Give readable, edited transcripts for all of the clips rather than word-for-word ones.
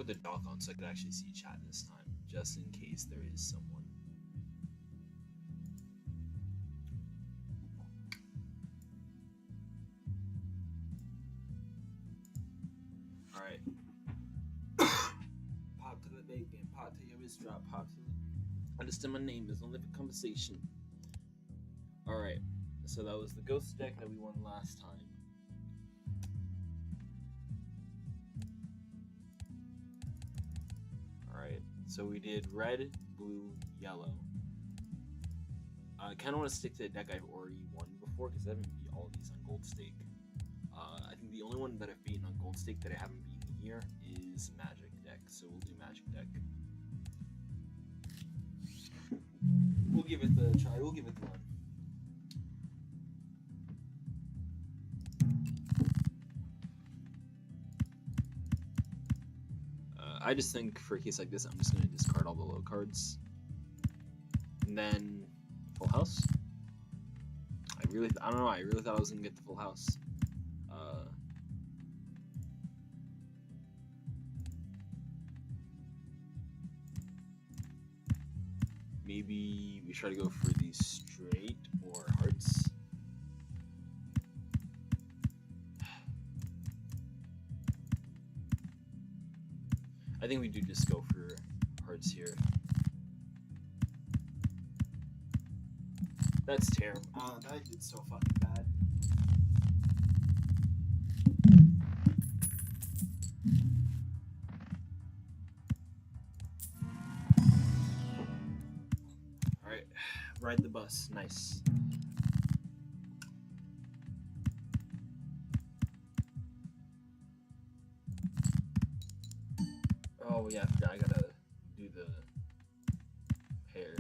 the dock on so I could actually see chat this time, just in case there is someone. Alright. Pop to the bacon, pop to your wrist drop, pop to the... Understand my name is only for conversation. Alright, so that was the ghost deck that we won last time. Alright, so we did red, blue, yellow. I kind of want to stick to the deck I've already won before because I haven't beat all of these on Gold Stake. I think the only one that I've beaten on Gold Stake that I haven't beaten here is Magic deck, so we'll do Magic deck. We'll give it the try, we'll give it the run. I just think for a case like this, I'm just going to discard all the low cards. And then, full house. I don't know, I really thought I was going to get the full house. Maybe we try to go for the straight or hearts. I think we do just go for hearts here. That's terrible. That did so fucking bad. Alright, ride the bus. Nice. Oh yeah, I gotta do the pair.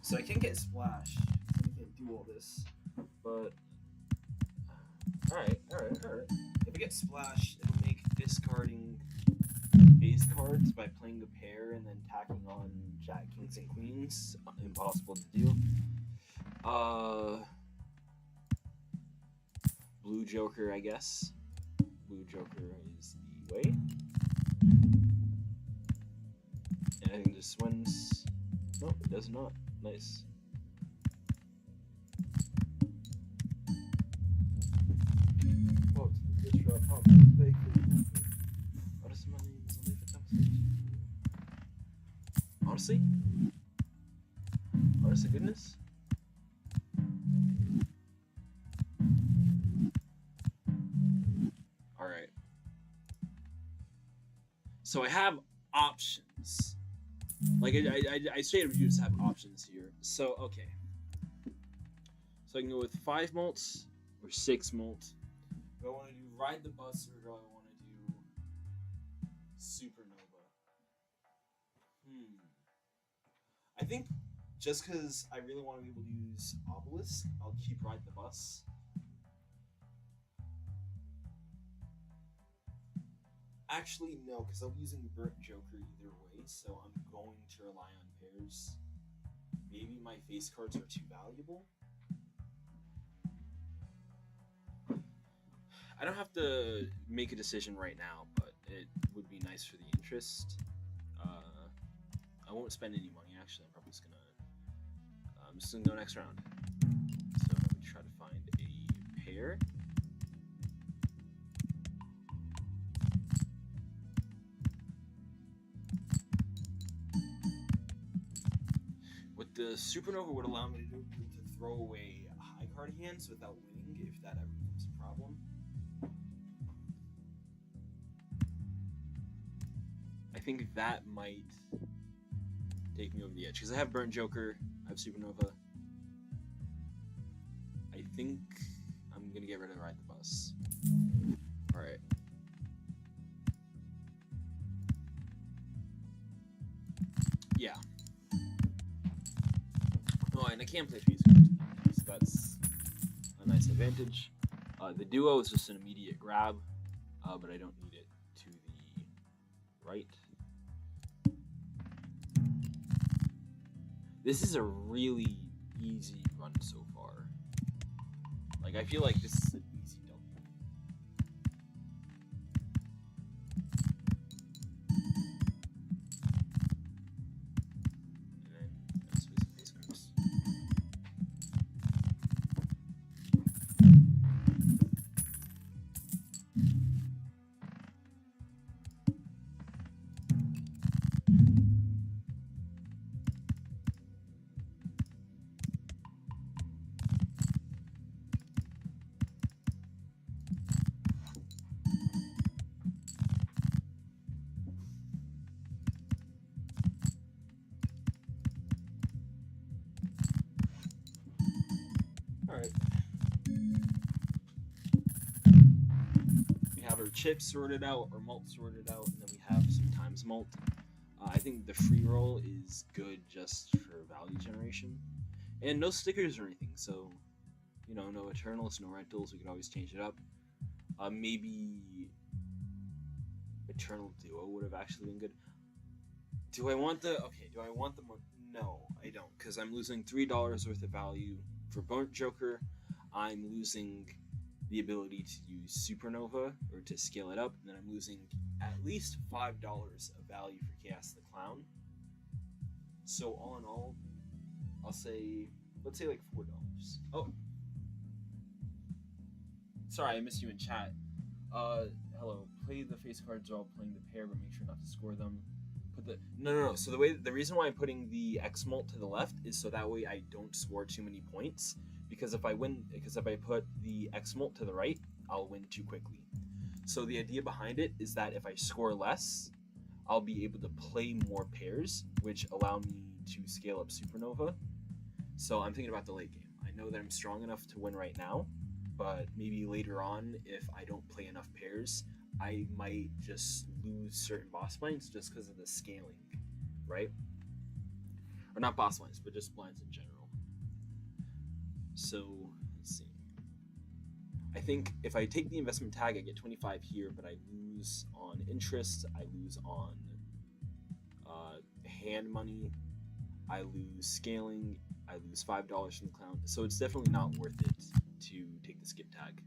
So I can't get splash. I can't do all this, but alright. If I get splash, it'll make discarding base cards by playing a pair and then tacking on jack, kings, and queens impossible to do. Blue Joker, I guess. Blue Joker is the way. And I think this wins. Nope, it does not. Nice. Honestly? Honest to goodness? Alright. So I have options. Like, I straight up do just have options here. So, okay. So I can go with 5 malts or 6 malt. Do I want to do Ride the Bus or do I want to do Supernova? I think just because I really want to be able to use Obelisk, I'll keep Ride the Bus. Actually, no, because I'll be using Burnt Joker either way, so I'm going to rely on pairs. Maybe my face cards are too valuable. I don't have to make a decision right now, but it would be nice for the interest. I won't spend any money, actually. I'm just gonna go next round. So I'm gonna try to find a pair. What the Supernova would allow me to do to throw away high card hands without winning, if that ever becomes a problem. I think that might take me over the edge because I have Burnt Joker, I have Supernova. I think I'm gonna get rid of Ride the Bus. Alright. Yeah. Oh, and I can't play face cards, so that's a nice advantage. The duo is just an immediate grab, but I don't need it. right. This is a really easy run so far. Like, I feel like this is an easy double. And then that's with face cards. Alright. We have our chips sorted out, our malt sorted out, and then we have some times malt. I think the free roll is good just for value generation. And no stickers or anything, so, you know, no Eternals, no rentals, we can always change it up. Maybe Eternal Duo would have actually been good. Do I want the... Okay, do I want the... No, I don't, because I'm losing $3 worth of value for Burnt Joker. I'm losing the ability to use Supernova, or to scale it up, and then I'm losing at least $5 of value for Chaos the Clown. So all in all, I'll say, let's say like $4. Oh, sorry, I missed you in chat. Hello. Play the face cards while playing the pair, but make sure not to score them. Put the no. So the reason why I'm putting the X mult to the left is so that way I don't score too many points. Because if I put the X mult to the right, I'll win too quickly. So the idea behind it is that if I score less, I'll be able to play more pairs, which allow me to scale up Supernova. So I'm thinking about the late game. I know that I'm strong enough to win right now, but maybe later on, if I don't play enough pairs, I might just lose certain boss blinds just because of the scaling, right? Or not boss blinds, but just blinds in general. So, let's see. I think if I take the investment tag, I get 25 here, but I lose on interest, I lose on hand money, I lose scaling, I lose $5 from the clown. So it's definitely not worth it to take the skip tag.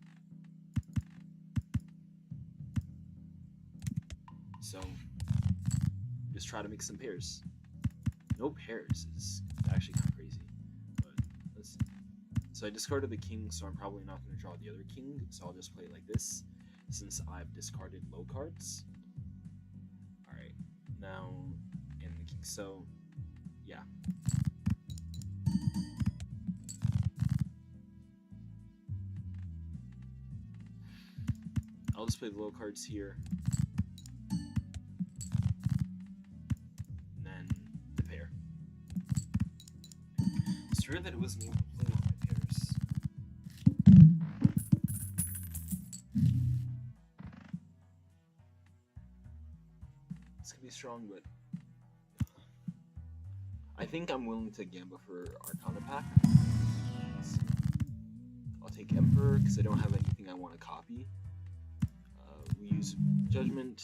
So, just try to make some pairs. No pairs is actually kind of crazy, but let's see. So I discarded the king, so I'm probably not going to draw the other king, so I'll just play it like this, since I've discarded low cards. Alright, now, and the king, so, yeah. I'll just play the low cards here. And then the pair. It's weird that it wasn't able to play all my pairs. This could be strong, but I think I'm willing to gamble for Arcana pack. I'll take Emperor because I don't have anything I want to copy. We use Judgment.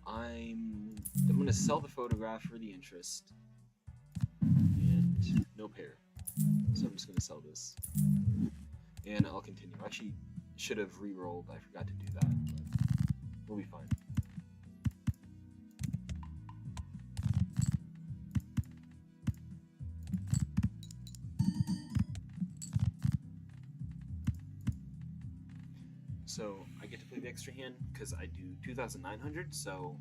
I'm gonna sell the photograph for the interest, and no pair, so I'm just gonna sell this, and I'll continue. Actually, should have re-rolled. I forgot to do that, but we'll be fine. So I get to play the extra hand because I do 2,900, so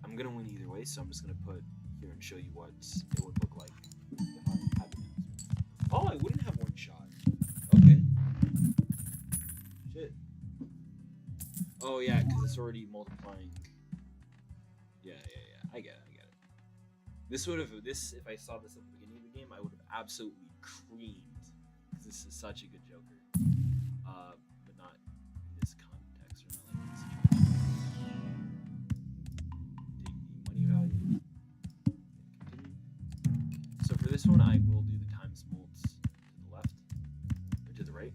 I'm gonna win either way. So I'm just gonna put here and show you what it would look like if I had it. Oh, I wouldn't have one shot. Okay. Shit. Oh yeah, because it's already multiplying. Yeah. I get it. This would have if I saw this at the beginning of the game, I would have absolutely creamed because this is such a good Joker. But not in this context or not like this situation. Take the money value. Continue. So for this one, I will do the times mults to the left or to the right.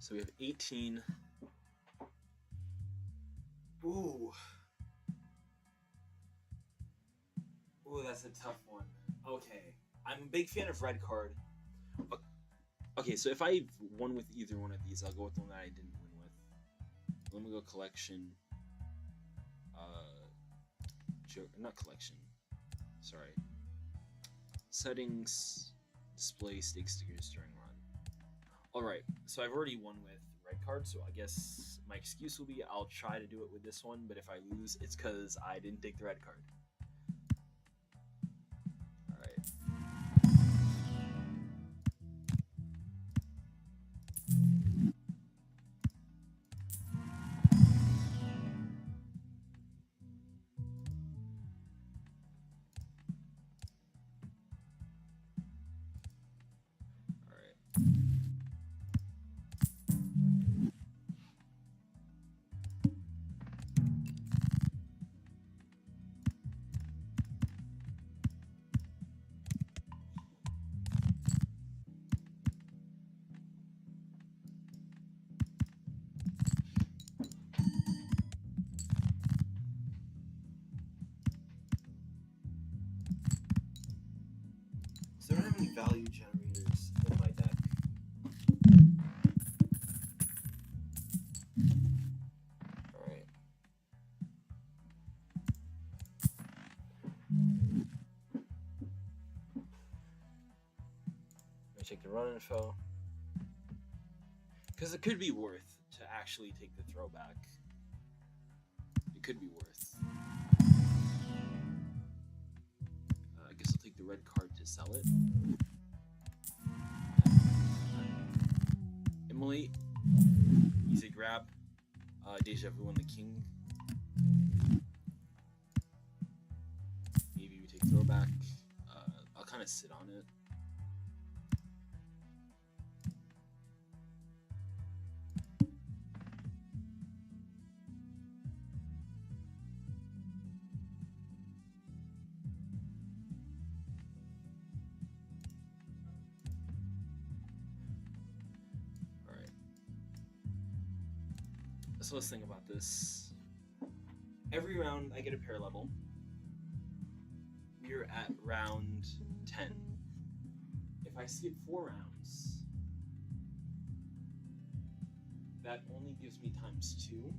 So we have 18. Ooh. Ooh, that's a tough one. Okay. I'm a big fan of red card. Okay, so if I won with either one of these, I'll go with the one that I didn't win with. Let me go collection. Not collection. Sorry. Settings. Display stake stickers during run. Alright, so I've already won with red card, so I guess my excuse will be I'll try to do it with this one, but if I lose, it's because I didn't take the red card. So I don't have any value generators in my deck. Alright. Let me check the run info. Because it could be worth to actually take the throwback. It could be worth. I guess I'll take the red card to sell it. Immolate. Easy grab. Deja Vu on the king. Maybe we take throwback. I'll kind of sit on it. So let's think about this. Every round I get a pair level. We're at round 10. If I skip 4 rounds, that only gives me ×2,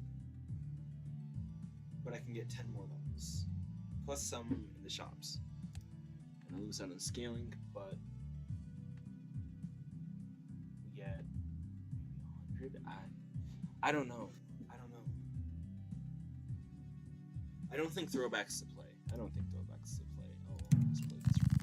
but I can get 10 more levels, plus some in the shops. And I lose out on scaling, but we get maybe 100. I don't know. I don't think throwbacks to play. Oh, let's play this one.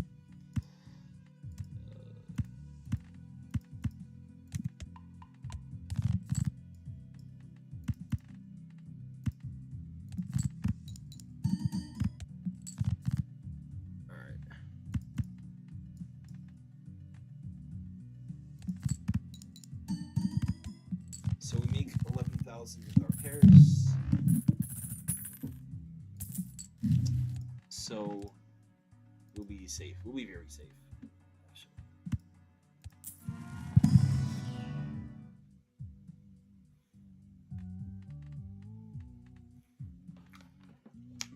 Alright. So we make 11,000 with our pairs. So we'll be safe. We'll be very safe.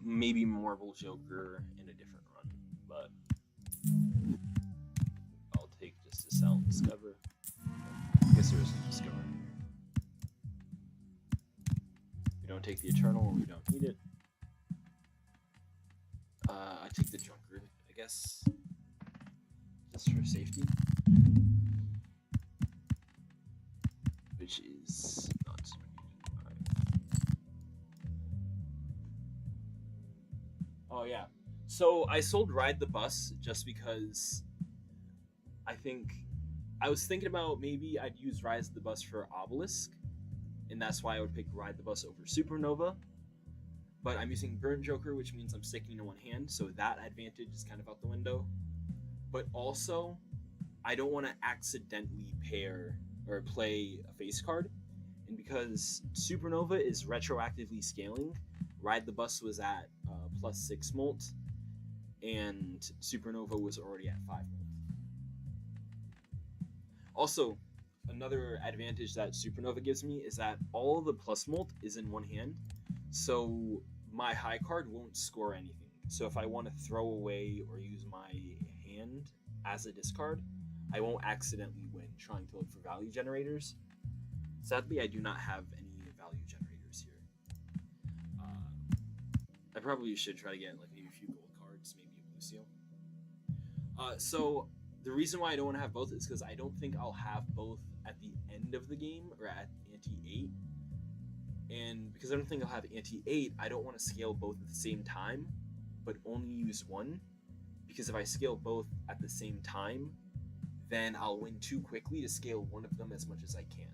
Maybe Marble Joker in a different run, but I'll take just to sell and discover. I guess there is some discover here. We don't take the Eternal, we don't need it. I take the Junker, I guess, just for safety, which is not super needed. Right. Oh yeah, so I sold Ride the Bus just because I was thinking about maybe I'd use Ride the Bus for Obelisk, and that's why I would pick Ride the Bus over Supernova. But I'm using Burnt Joker, which means I'm sticking to one hand, so that advantage is kind of out the window. But also, I don't want to accidentally pair or play a face card, and because Supernova is retroactively scaling, Ride the Bus was at +6 molt, and Supernova was already at 5 molt. Also, another advantage that Supernova gives me is that all the plus molt is in one hand, so my high card won't score anything. So if I want to throw away or use my hand as a discard, I won't accidentally win trying to look for value generators. Sadly, I do not have any value generators here. I probably should try to get like maybe a few gold cards, maybe a blue seal. So the reason why I don't want to have both is because I don't think I'll have both at the end of the game or at ante 8. And because I don't think I'll have ante 8, I don't want to scale both at the same time, but only use one. Because if I scale both at the same time, then I'll win too quickly to scale one of them as much as I can.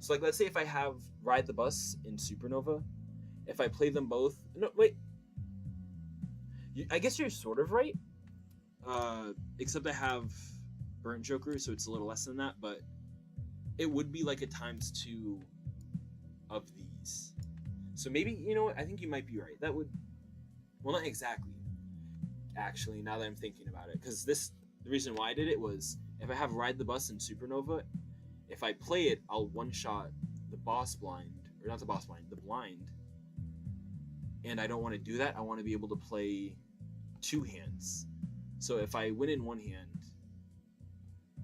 So like, let's say if I have Ride the Bus in Supernova, if I play them both... No, wait. I guess you're sort of right. Except I have Burnt Joker, so it's a little less than that, but it would be like a ×2 of these. So maybe, you know what, I think you might be right. That would... Well, not exactly, actually, now that I'm thinking about it. Because the reason why I did it was, if I have Ride the Bus in Supernova, if I play it, I'll one-shot the boss blind, or not the boss blind, the blind. And I don't want to do that. I want to be able to play 2 hands. So if I win in one hand,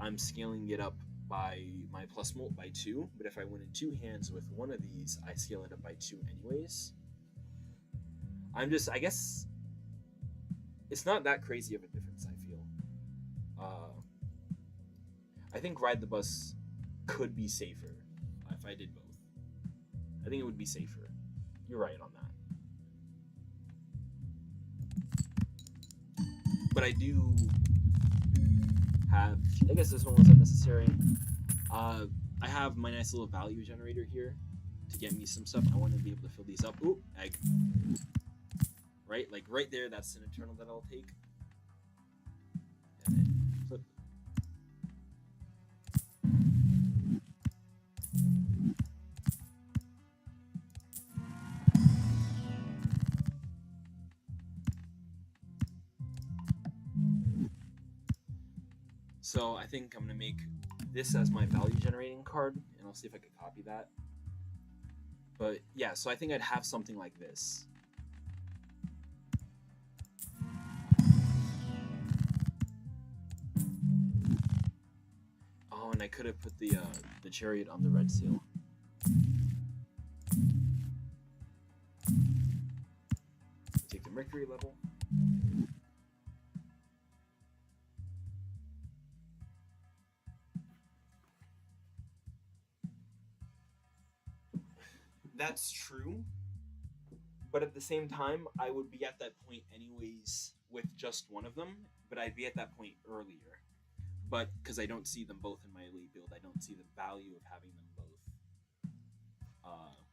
I'm scaling it up by my plus molt by 2. But if I win in 2 hands with one of these, I scale it up by 2 anyways. I guess, it's not that crazy of a difference, I feel. I think Ride the Bus could be safer if I did both. I think it would be safer. You're right on that. But I do have, I guess this one was unnecessary. I have my nice little value generator here to get me some stuff. I want to be able to fill these up. Ooh, egg. Right, like right there, that's an eternal that I'll take. And then flip. So I think I'm going to make this as my value generating card, and I'll see if I can copy that. But yeah, so I think I'd have something like this. Oh, and I could have put the chariot on the red seal. Take the mercury level. That's true, but at the same time, I would be at that point anyways with just one of them, but I'd be at that point earlier. But because I don't see them both in my elite build, I don't see the value of having them both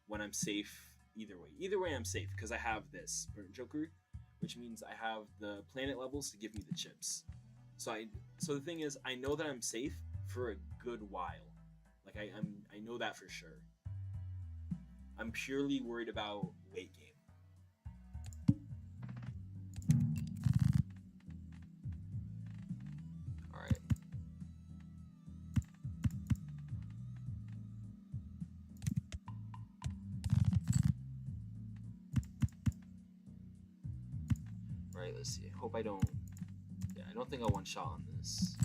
when I'm safe either way. Either way, I'm safe because I have this Burnt Joker, which means I have the planet levels to give me the chips. So the thing is, I know that I'm safe for a good while. Like I know that for sure. I'm purely worried about late game. Alright. Alright, let's see. Hope I don't... Yeah, I don't think I'll one-shot on this.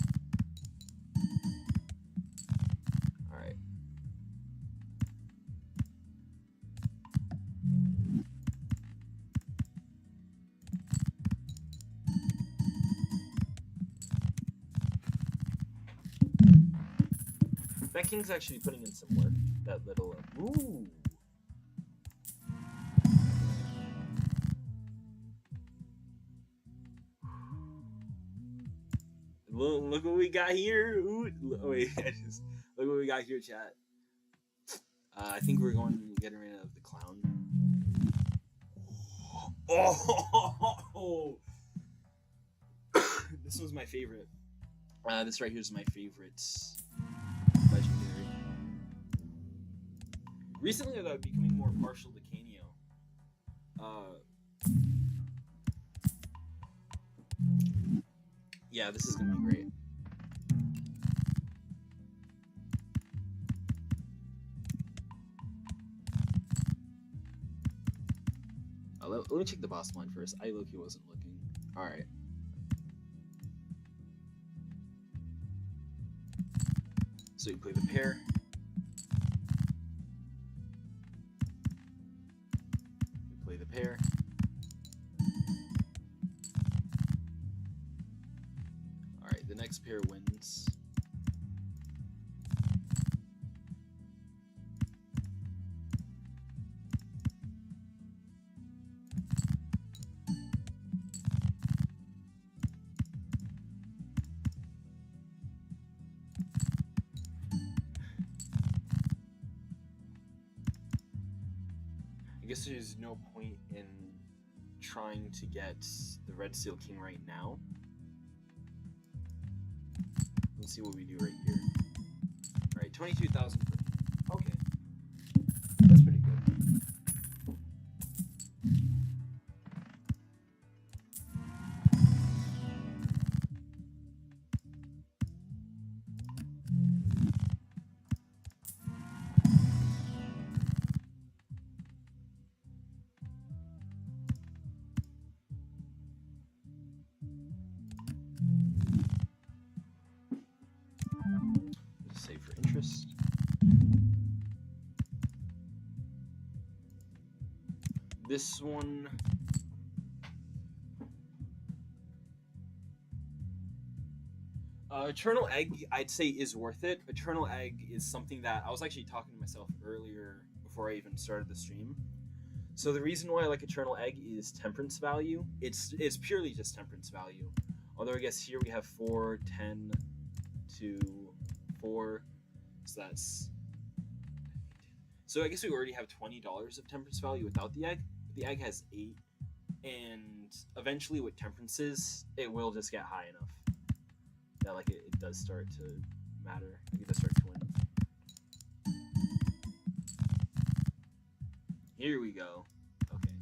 Alright. That king's actually putting in some work. That little... ooh! Look what we got here. Ooh, wait, look what we got here, chat. I think we're going to get rid of the clown. Oh! This was my favorite. This right here is my favorite legendary. Recently, I've been becoming more partial to Canio. Yeah, this is gonna be great. Let me check the boss line first. I low-key wasn't looking. Alright. So you play the pair. You play the pair. Alright, the next pair wins. I guess there's no point in trying to get the Red Seal King right now. Let's see what we do right here. Alright, 22,000 per game. Okay. That's pretty good. Save for interest. This one. Eternal Egg, I'd say, is worth it. Eternal Egg is something that I was actually talking to myself earlier before I even started the stream. So the reason why I like Eternal Egg is temperance value. It's purely just temperance value. Although I guess here we have 4, 10, 2, 4. So I guess we already have $20 of temperance value without the egg. The egg has 8, and eventually with temperances, it will just get high enough that like it does start to matter. Like it does start to win. Here we go. Okay.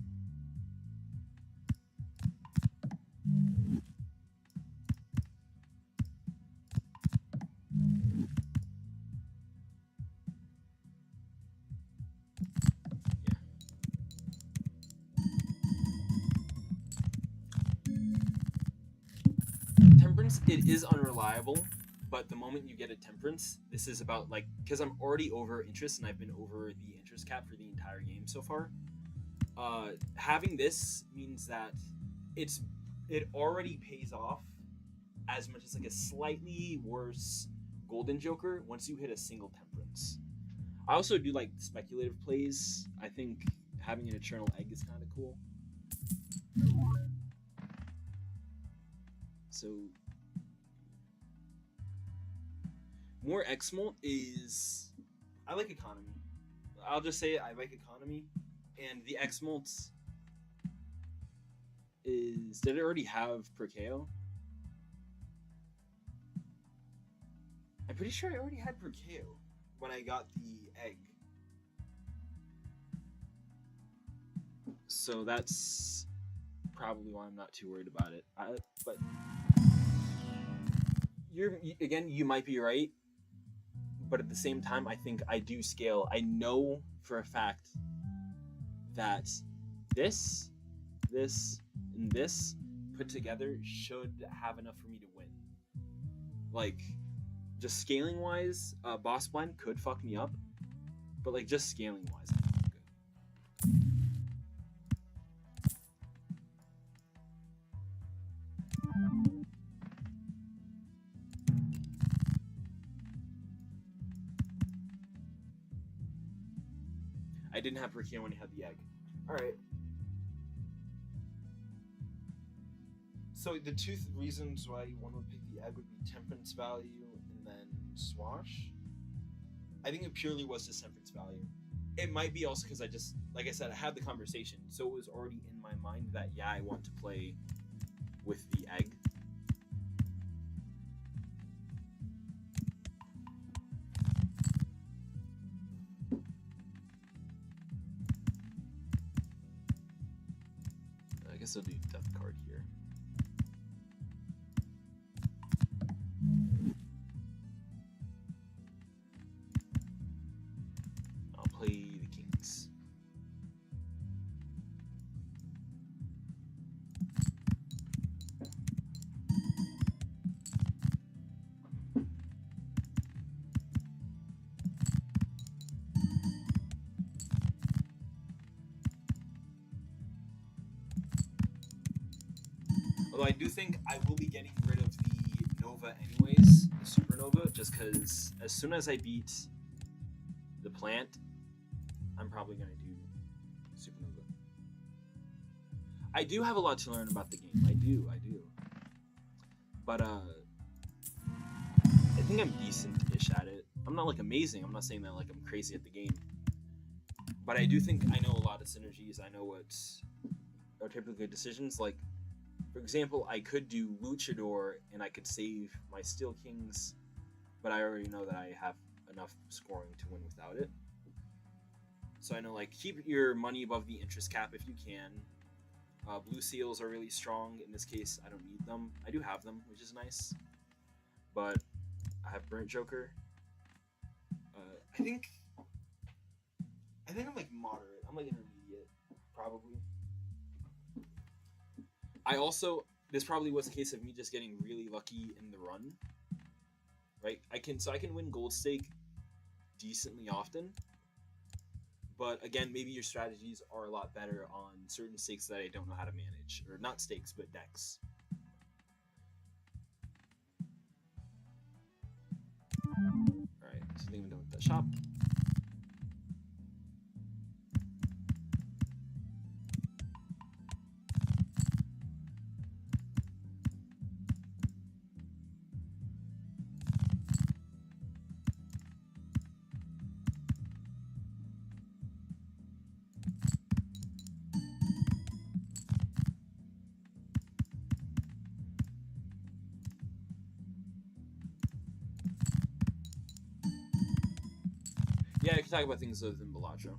Temperance, it is unreliable, but the moment you get a temperance, this is about like, because I'm already over interest and I've been over the interest cap for the entire game so far. Having this means that it already pays off as much as like a slightly worse golden joker once you hit a single temperance. I also do like speculative plays. I think having an eternal egg is kind of cool. So more X-Molt is, I like economy. I'll just say I like economy, and the X-Molt is, did it already have Perkeo? I'm pretty sure I already had Perkeo when I got the egg. So that's probably why I'm not too worried about it. But you might be right, but at the same time, I think I do scale. I know for a fact that this, and this put together should have enough for me to win. Like, just scaling wise, boss blind could fuck me up, but like just scaling wise, I think I'm good. I didn't have Perkeo when I had the egg. Alright. So the two reasons why one would pick the egg would be temperance value and then swash. I think it purely was just temperance value. It might be also because I just, like I said, I had the conversation, so it was already in my mind that yeah, I want to play with the egg. I guess I'll do death card here. I'll play the kings. Although I do think I will be getting rid of the Nova anyways, the Supernova, just because as soon as I beat the plant, I'm probably going to do Supernova. I do have a lot to learn about the game. I do. But, I think I'm decent-ish at it. I'm not, like, amazing. I'm not saying that, like, I'm crazy at the game. But I do think I know a lot of synergies. I know what are typically decisions. Like, for example, I could do Luchador and I could save my Steel Kings, but I already know that I have enough scoring to win without it. So I know, like, keep your money above the interest cap if you can. Blue Seals are really strong. In this case, I don't need them. I do have them, which is nice. But I have Burnt Joker. I think I'm, like, moderate. I'm, like, intermediate, probably. This probably was a case of me just getting really lucky in the run, right? I can win Gold Stake decently often, but again, maybe your strategies are a lot better on certain stakes that I don't know how to manage, or not stakes, but decks. All right, so I think I'm done with that shop. Yeah, I can talk about things other than balatro.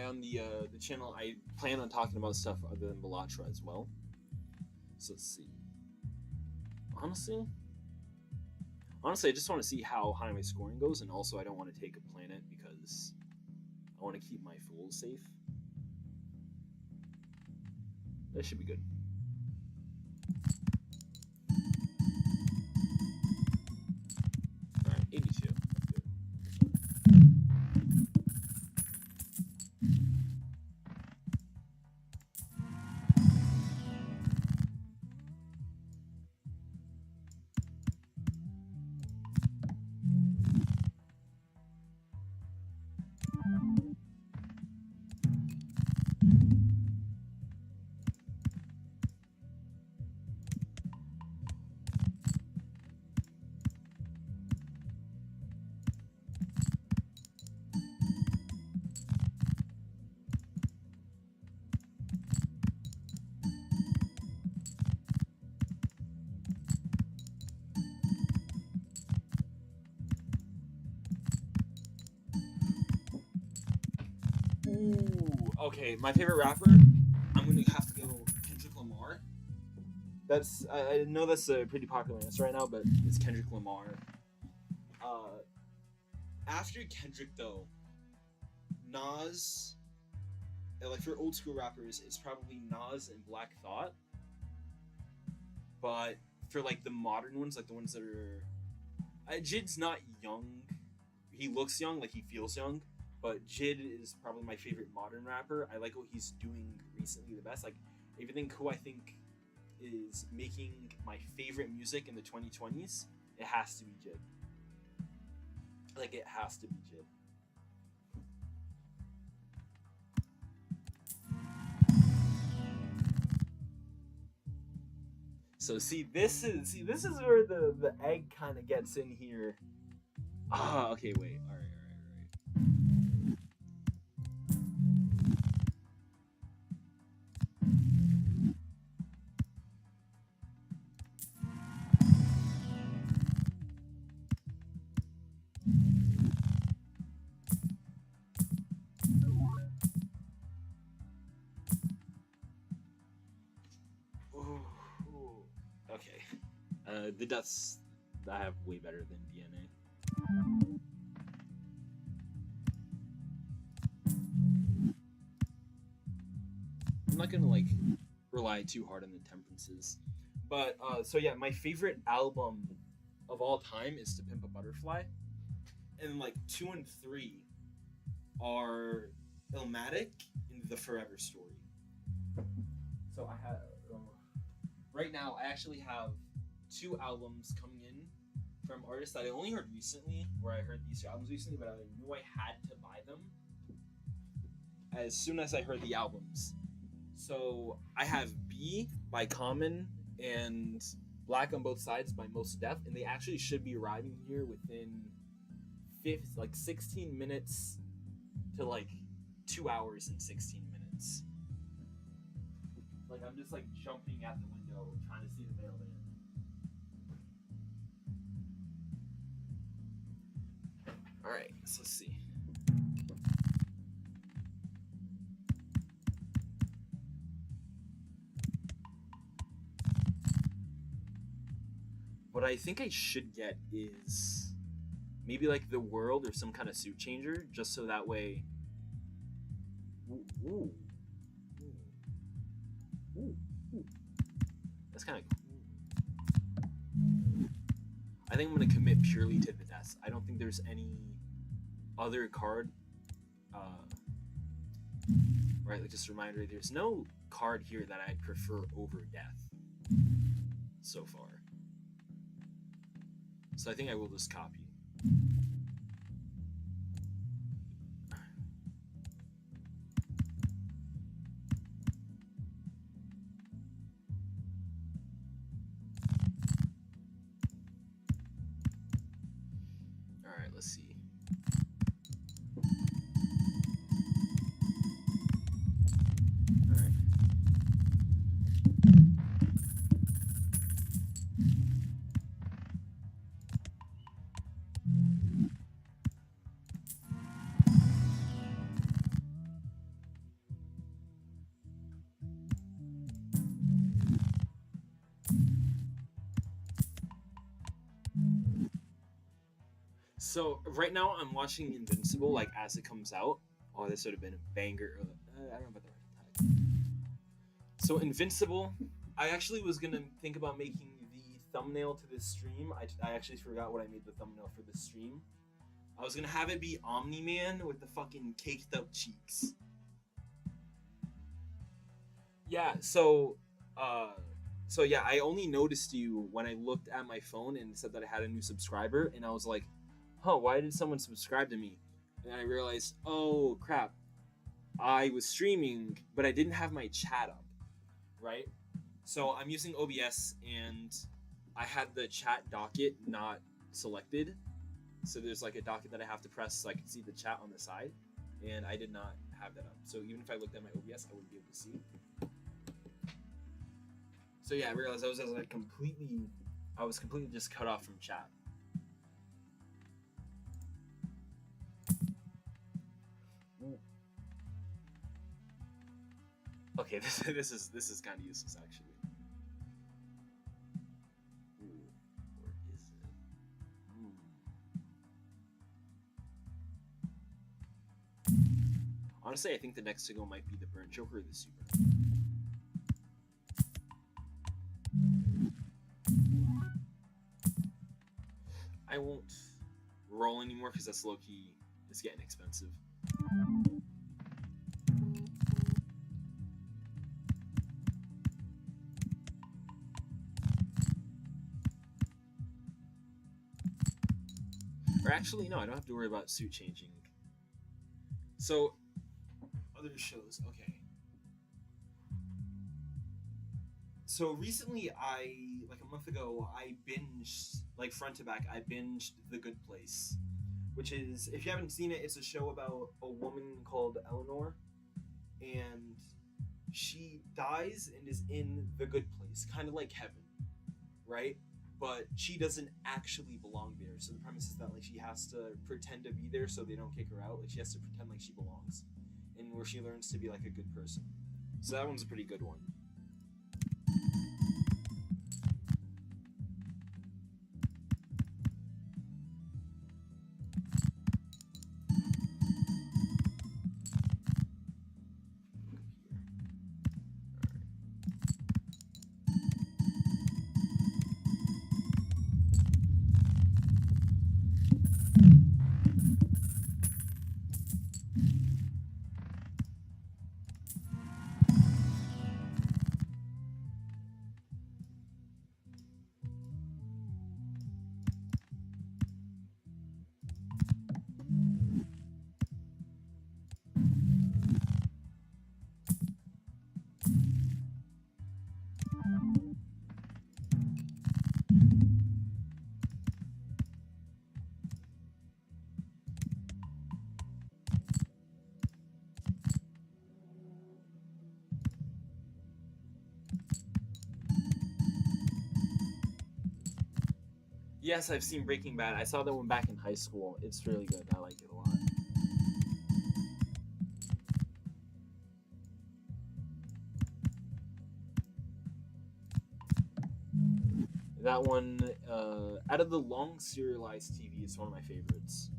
On the channel, I plan on talking about stuff other than balatro as well. So let's see. Honestly, I just want to see how high my scoring goes, and also I don't want to take a planet because I want to keep my fools safe. That should be good. Alright, 82. That's good. Ooh, okay. My favorite rapper, I'm gonna have to go Kendrick Lamar. I know that's a pretty popular answer right now, but it's Kendrick Lamar. After Kendrick though, Nas, like for old school rappers, it's probably Nas and Black Thought. But for like the modern ones, like the ones that are, Jid's not young. He looks young, like he feels young. But Jid is probably my favorite modern rapper. I like what he's doing recently the best. Like, if you think who I think is making my favorite music in the 2020s, it has to be Jid. Like, it has to be Jid. So this is where the egg kind of gets in here. Ah, okay, wait. All right. Okay. The deaths I have way better than DNA. I'm not gonna like rely too hard on the temperances. But so yeah, my favorite album of all time is To Pimp a Butterfly, and like 2 and 3 are Illmatic and The Forever Story. So I have right now I actually have 2 albums coming in from artists that I only heard recently, where I heard these 2 albums recently, but I knew I had to buy them as soon as I heard the albums. So I have B by Common and Black on Both Sides by Mos Def, and they actually should be arriving here within 16 minutes to like 2 hours and 16 minutes. Like I'm just like jumping at the window trying to see the mailman. All right, so let's see. What I think I should get is maybe like The World or some kind of suit changer, just so that way. Ooh. That's kind of cool. I think I'm gonna commit purely to the deaths. I don't think there's any other card. Right, like just a reminder, there's no card here that I prefer over death so far. So I think I will just copy. Alright, let's see. Alright. So right now I'm watching Invincible like as it comes out. Oh, this would have been a banger. I don't know about the right time. So Invincible, I actually was gonna think about making the thumbnail to this stream. I actually forgot what I made the thumbnail for this stream. I was gonna have it be Omni-Man with the fucking caked up cheeks. Yeah, so yeah, I only noticed you when I looked at my phone and it said that I had a new subscriber, and I was like, huh, why did someone subscribe to me? And I realized, oh crap, I was streaming, but I didn't have my chat up, right? So I'm using OBS, and I had the chat docket not selected. So there's like a docket that I have to press so I can see the chat on the side, and I did not have that up. So even if I looked at my OBS, I wouldn't be able to see. So yeah, I realized I was completely just cut off from chat. Okay, this is kind of useless actually. Ooh, where is it? Honestly, I think the next to go might be the Burnt Joker or the Super. I won't roll anymore because that's low-key, it's getting expensive. Or actually, no, I don't have to worry about suit changing. So, other shows, okay. So recently, like a month ago, I binged, like front to back, I binged The Good Place. Which is, if you haven't seen it, it's a show about a woman called Eleanor. And she dies and is in the good place, kind of like heaven, right? But she doesn't actually belong there. So the premise is that like she has to pretend to be there so they don't kick her out. Like she has to pretend like she belongs, and where she learns to be like a good person. So that one's a pretty good one. Yes, I've seen Breaking Bad. I saw that one back in high school. It's really good. I like it a lot. That one, out of the long serialized TV, it's one of my favorites.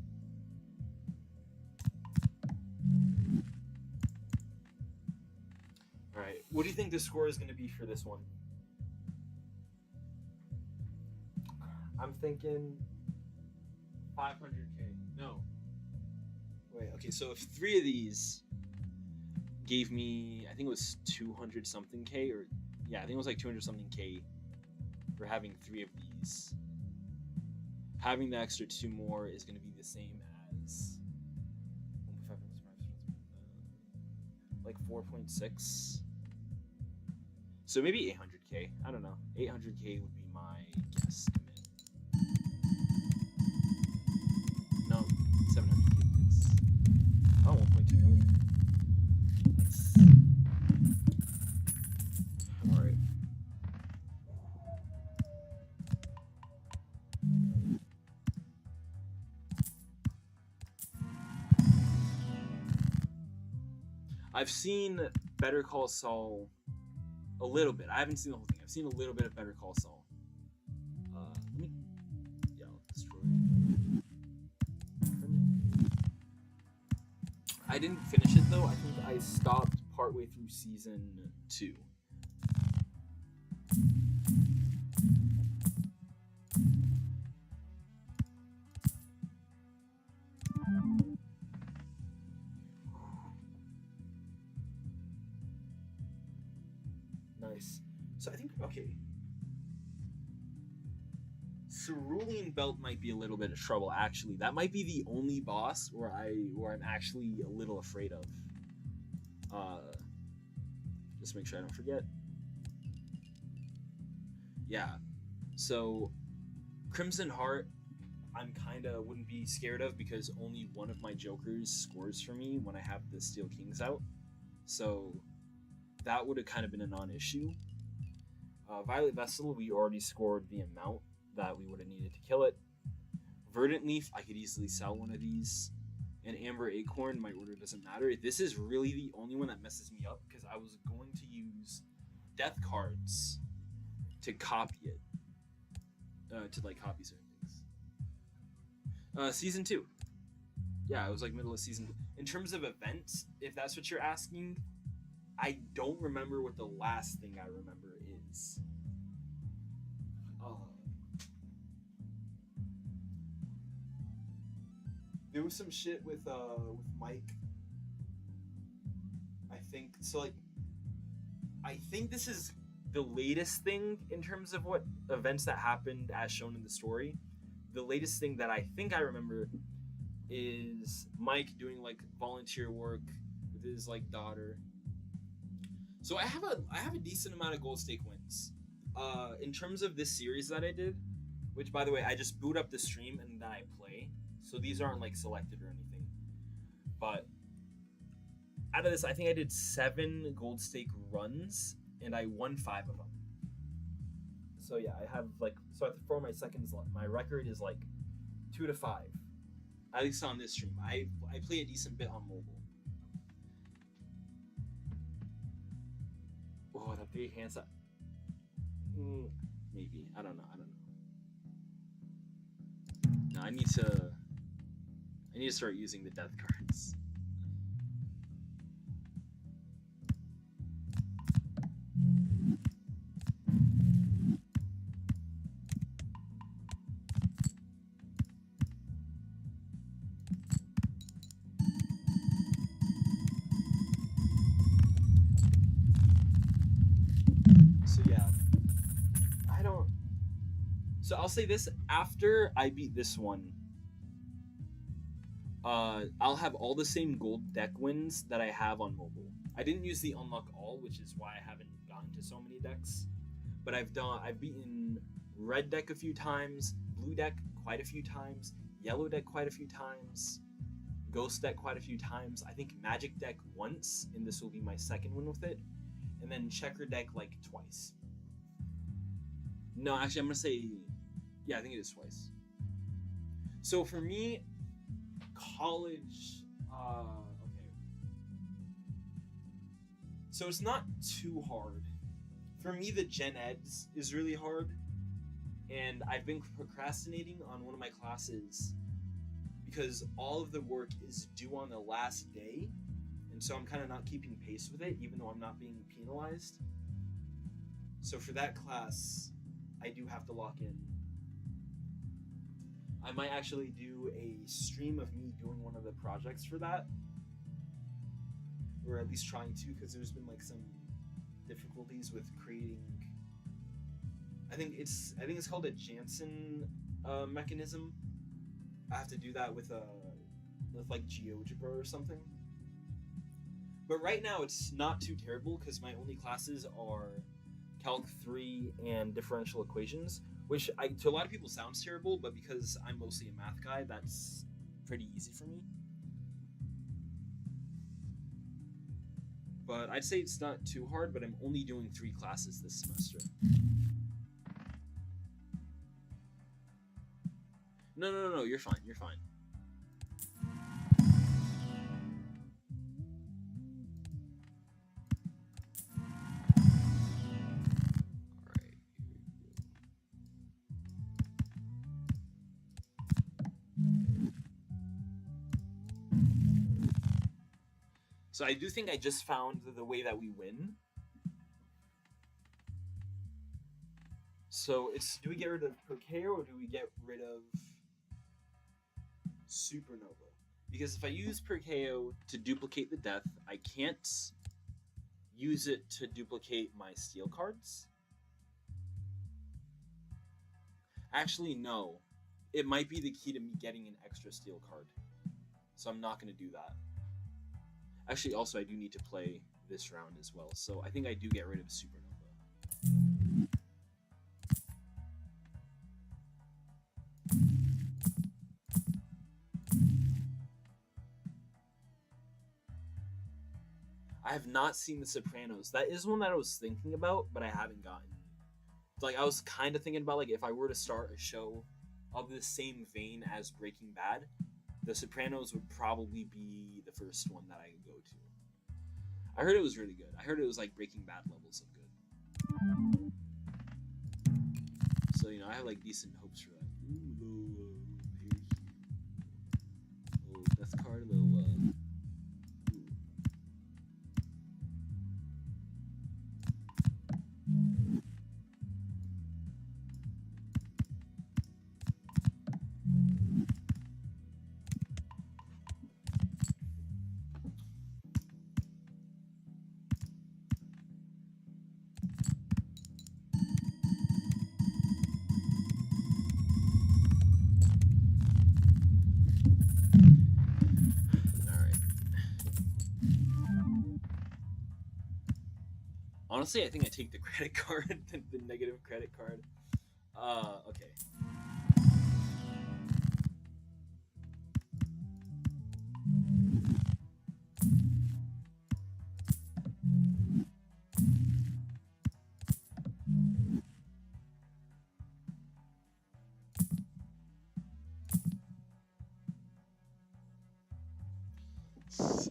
All right, what do you think the score is going to be for this one? I'm thinking 500K. No. Wait, okay, so if 3 of these gave me, I think it was 200 something K, or yeah, I think it was like 200 something K for having 3 of these. Having the extra 2 more is going to be the same as like 4.6. So maybe 800K. I don't know. 800K would be my guesstimate. No, 700K. Oh, 1.2 million. Nice. All right. I've seen Better Call Saul a little bit. I haven't seen the whole thing. I've seen a little bit of Better Call Saul. I'll destroy. I didn't finish it though. I think I stopped partway through season 2. Nice. So I think, okay. Cerulean Belt might be a little bit of trouble, actually. That might be the only boss where I'm actually a little afraid of. Just make sure I don't forget. Yeah. So Crimson Heart, I'm kinda wouldn't be scared of because only one of my jokers scores for me when I have the Steel Kings out. So that would have kind of been a non-issue. Violet Vessel, we already scored the amount that we would have needed to kill it. Verdant Leaf, I could easily sell one of these. And Amber Acorn, my order doesn't matter. This is really the only one that messes me up because I was going to use death cards to copy it. To like copy certain things. Season 2. Yeah, it was like middle of season 2. In terms of events, if that's what you're asking, I don't remember what the last thing I remember is. There was some shit with Mike. I think so. Like, I think this is the latest thing in terms of what events that happened as shown in the story. The latest thing that I think I remember is Mike doing like volunteer work with his like daughter. So I have a decent amount of gold stake wins. In terms of this series that I did, which by the way I just boot up the stream and then I play. So these aren't like selected or anything. But out of this, I think I did 7 gold stake runs and I won 5 of them. So yeah, I have like, so for my seconds left, my record is like 2 to 5. At least on this stream. I play a decent bit on mobile. Oh, that big hands up. Maybe. I don't know. No, I need to start using the death cards. So I'll say this, after I beat this one, I'll have all the same gold deck wins that I have on mobile. I didn't use the unlock all, which is why I haven't gotten to so many decks. But I've beaten red deck a few times, blue deck quite a few times, yellow deck quite a few times, ghost deck quite a few times. I think magic deck once, and this will be my second one with it. And then checker deck like twice. No, actually I'm gonna say Yeah, I think it is twice. So for me, college, okay. So it's not too hard. For me, the gen eds is really hard, and I've been procrastinating on one of my classes because all of the work is due on the last day, and so I'm kind of not keeping pace with it, even though I'm not being penalized. So for that class, I do have to lock in. I might actually do a stream of me doing one of the projects for that, or at least trying to, because there's been like some difficulties with creating. I think it's called a Jansen mechanism. I have to do that with like GeoGebra or something. But right now it's not too terrible because my only classes are Calc 3 and differential equations, which to a lot of people sounds terrible, but because I'm mostly a math guy, that's pretty easy for me. But I'd say it's not too hard, but I'm only doing 3 classes this semester. No, you're fine, you're fine. So I do think I just found the way that we win. So it's, do we get rid of Perkeo or do we get rid of Supernova? Because if I use Perkeo to duplicate the death, I can't use it to duplicate my steel cards. Actually, no. It might be the key to me getting an extra steel card. So I'm not going to do that. Actually, also, I do need to play this round as well, so I think I do get rid of Supernova. I have not seen The Sopranos. That is one that I was thinking about, but I haven't gotten. Like, I was kind of thinking about, like, if I were to start a show of the same vein as Breaking Bad, The Sopranos would probably be the first one that I would go to. I heard it was really good. I heard it was like Breaking Bad levels of good. So, you know, I have like decent hopes for that. Little death card, little honestly, I think I take the credit card, the negative credit card. Okay.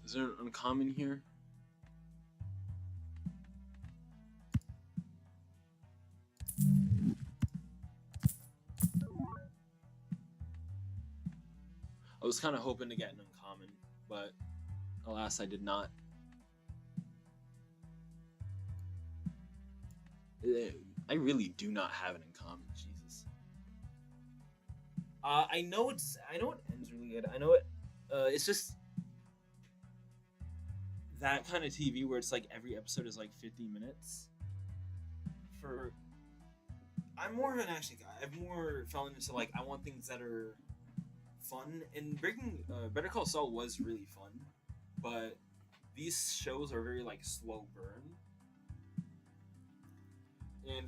Is there an uncommon here? I was kind of hoping to get an uncommon, but alas, I did not. I really do not have an uncommon. Jesus. I know it ends really good. I know it. It's just that kind of TV where it's like every episode is like 50 minutes. I'm more of an action guy. I've more fallen into like I want things that are fun, and Better Call Saul was really fun, but these shows are very like slow burn, and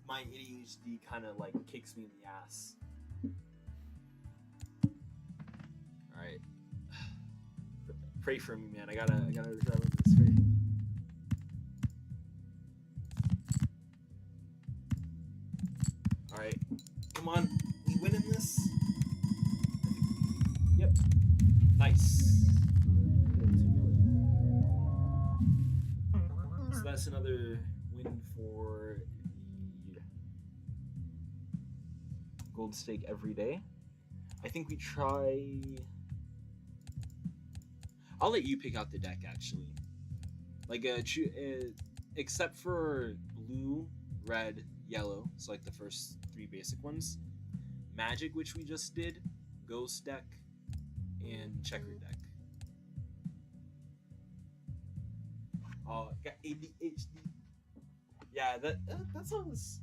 my ADHD kind of like kicks me in the ass. All right, pray for me, man. I gotta remember this. Pray for me. All right, come on. Nice. 2 million. So that's another win for the gold stake every day. I think we try. I'll let you pick out the deck actually. Like except for blue, red, yellow. So like the first 3 basic ones. Magic, which we just did, Ghost deck, and Checker deck. Oh, got ADHD. Yeah, that song's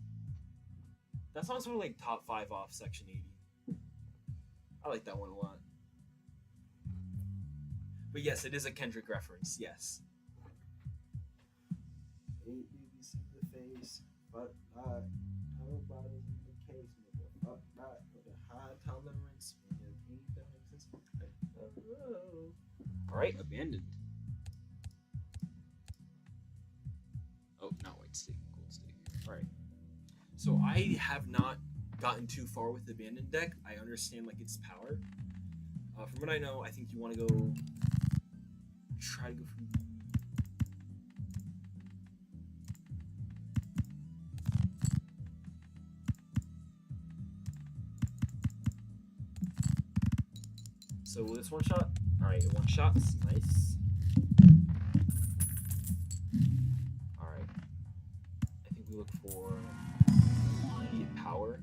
one of like top 5 off Section 80. I like that one a lot. But yes, it is a Kendrick reference. Yes. Eight babies in the face, but not. How about in the case, nigga? Fuck not with a high tolerance. All right, abandoned. Oh, not white stake, gold stake. All right. So I have not gotten too far with the abandoned deck. I understand like its power. From what I know, I think you want to go. Try to go from. So will this one shot? All right, 1 shot. Nice. All right. I think we look for immediate power.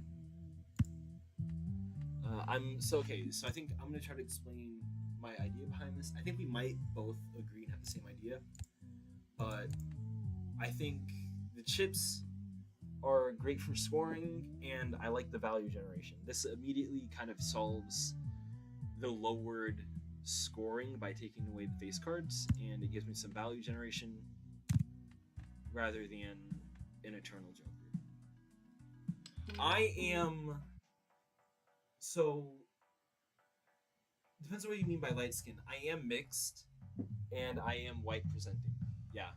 Okay. So I think I'm gonna try to explain my idea behind this. I think we might both agree and have the same idea, but I think the chips are great for scoring, and I like the value generation. This immediately kind of solves the lowered scoring by taking away the face cards, and it gives me some value generation rather than an Eternal Joker. I am so depends on what you mean by light skin. I am mixed, and I am white presenting. Yeah.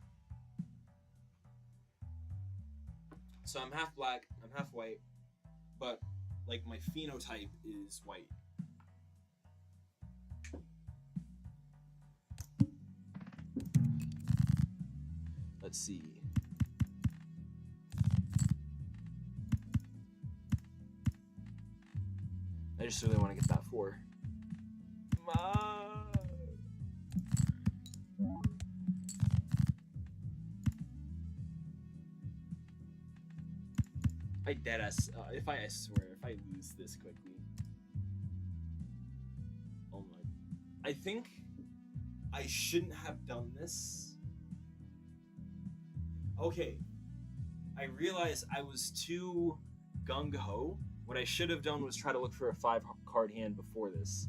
So I'm half black, I'm half white, but like my phenotype is white. Let's see. I just really want to get that 4. I deadass. I swear, if I lose this quickly. Oh my. I think I shouldn't have done this. Okay. I realized I was too gung-ho. What I should have done was try to look for a 5-card hand before this.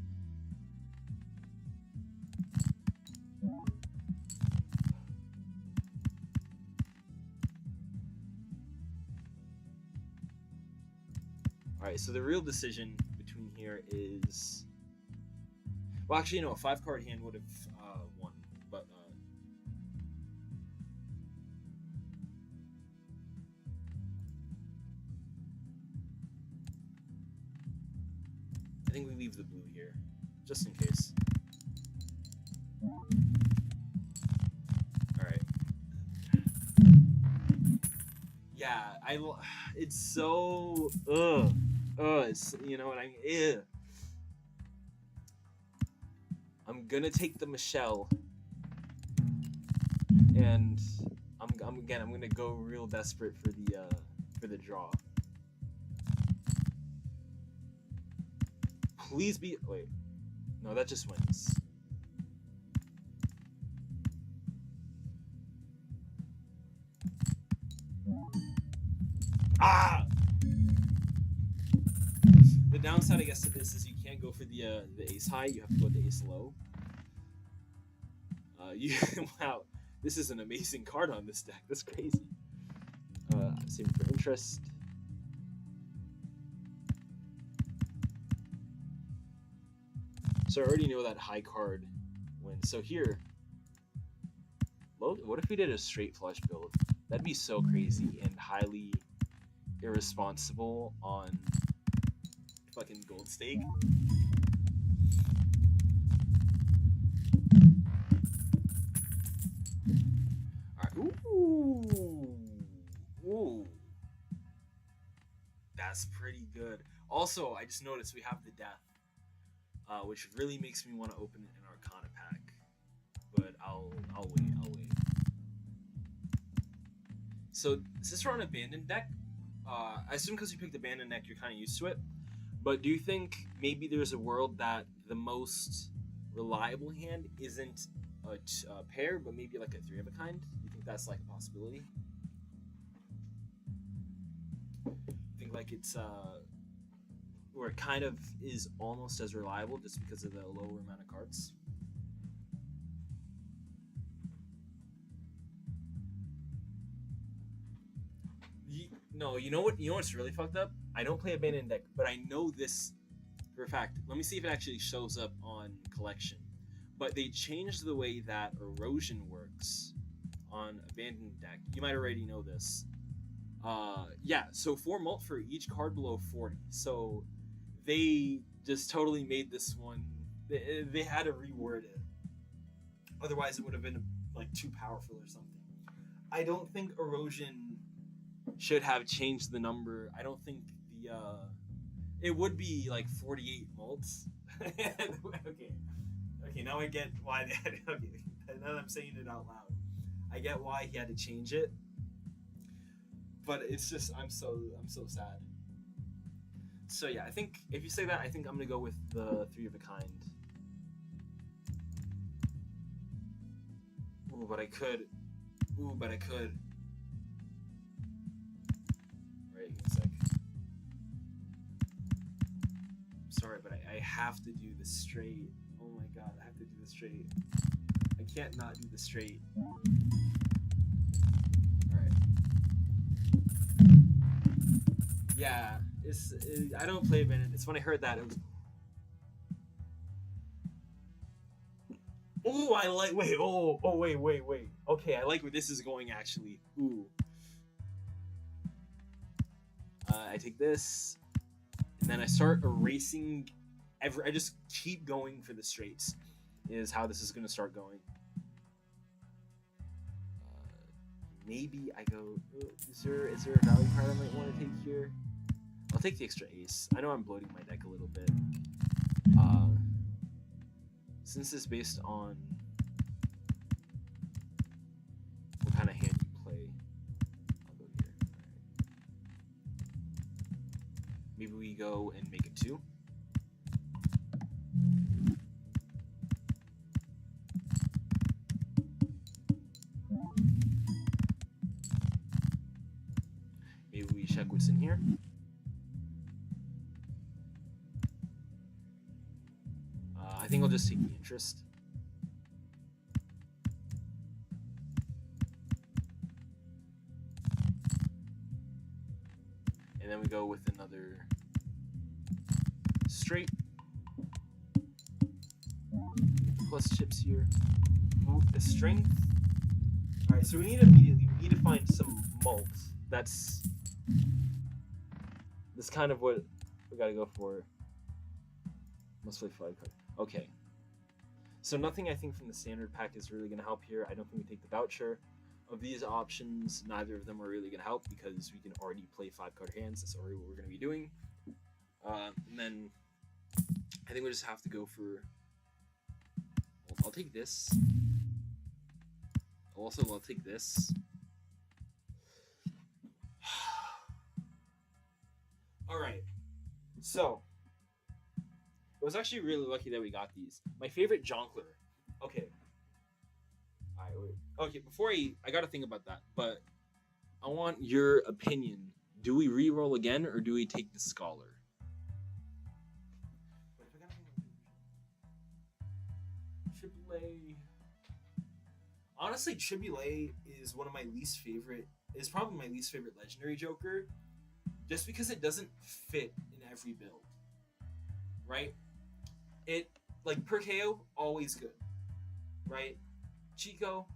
Alright, so the real decision between here is... Well, actually, no, a 5-card hand would have won, but... I think we leave the blue here, just in case. Alright. Yeah, it's so... it's, you know what I mean? I'm gonna take the Michelle, and I'm gonna go real desperate for the draw. Please be... Wait. No, that just wins. Ah! The downside, I guess, to this is you can't go for the ace high. You have to go with the ace low. Wow, this is an amazing card on this deck. That's crazy. Same for interest. So I already know that high card wins. So here, what if we did a straight flush build? That'd be so crazy and highly irresponsible on fucking gold stake. That's pretty good. Also, I just noticed we have the death, which really makes me want to open an Arcana pack. But I'll wait. So since we're on abandoned deck, I assume because you picked abandoned deck, you're kind of used to it. But do you think maybe there's a world that the most reliable hand isn't a pair, but maybe like a three of a kind? Do you think that's like a possibility? I think like it's where it kind of is almost as reliable just because of the lower amount of cards. No, you know what? You know what's really fucked up? I don't play abandoned deck, but I know this for a fact. Let me see if it actually shows up on collection. But they changed the way that erosion works on abandoned deck. You might already know this. Yeah, so 4 mult for each card below 40. So they just totally made this one. They had to reword it. Otherwise, it would have been like too powerful or something. I don't think erosion should have changed the number. I don't think the it would be like 48 mults. Okay, now I get why they had okay. Now that I'm saying it out loud, I get why he had to change it. But it's just I'm so sad. So yeah, I think if you say that, I think I'm gonna go with the three of a kind. Ooh, but I could. Right, a sec. Sorry, but I have to do this straight. Oh my god, I have to do this straight. I can't not do this straight. Alright. Yeah, I don't play abandoned. It's when I heard that, it was... Ooh, I like... Wait. Okay, I like where this is going, actually. Ooh. I take this, and then I start erasing. I just keep going for the straights. Is how this is going to start going. Maybe I go. Is there a value card I might want to take here? I'll take the extra ace. I know I'm bloating my deck a little bit. Since it's based on what kind of hand you play, I'll go here. Right. Maybe we go and make it 2. Maybe we check what's in here. I think I'll just take the interest. And then we go with another straight. Plus chips here. Ooh, the strength. Alright, so we need to find some mult. That's kind of what we gotta go for. Must play 5 cards. Okay. So nothing I think from the standard pack is really going to help here. I don't think we take the voucher. Of these options, neither of them are really going to help because we can already play 5 card hands. That's already what we're going to be doing. And then I think we just have to go for... I'll take this. Also, I'll take this. Alright. So... I was actually really lucky that we got these. My favorite Jonkler. Okay. Alright, wait. Okay, before I gotta think about that, but I want your opinion. Do we re-roll again, or do we take the Scholar? Triple-A... Honestly, Triple-A is one of my least favorite... Is probably my least favorite Legendary Joker. Just because it doesn't fit in every build. Right? It, like, per KO, always good, right? Chico,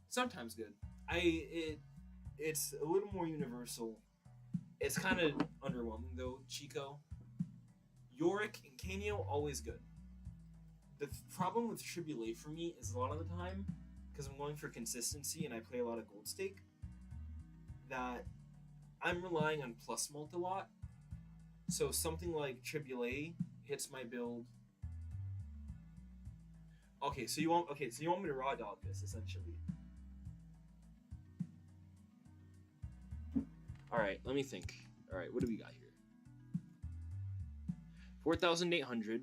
sometimes good. It's a little more universal. It's kind of underwhelming, though, Chico. Yorick and Kaneo, always good. The problem with Triple-A for me is a lot of the time, because I'm going for consistency and I play a lot of Gold Stake, that I'm relying on plus mult a lot, So something like AAA hits my build. Okay, so you want me to raw dog this essentially. All right, let me think. All right, what do we got here? 4,800.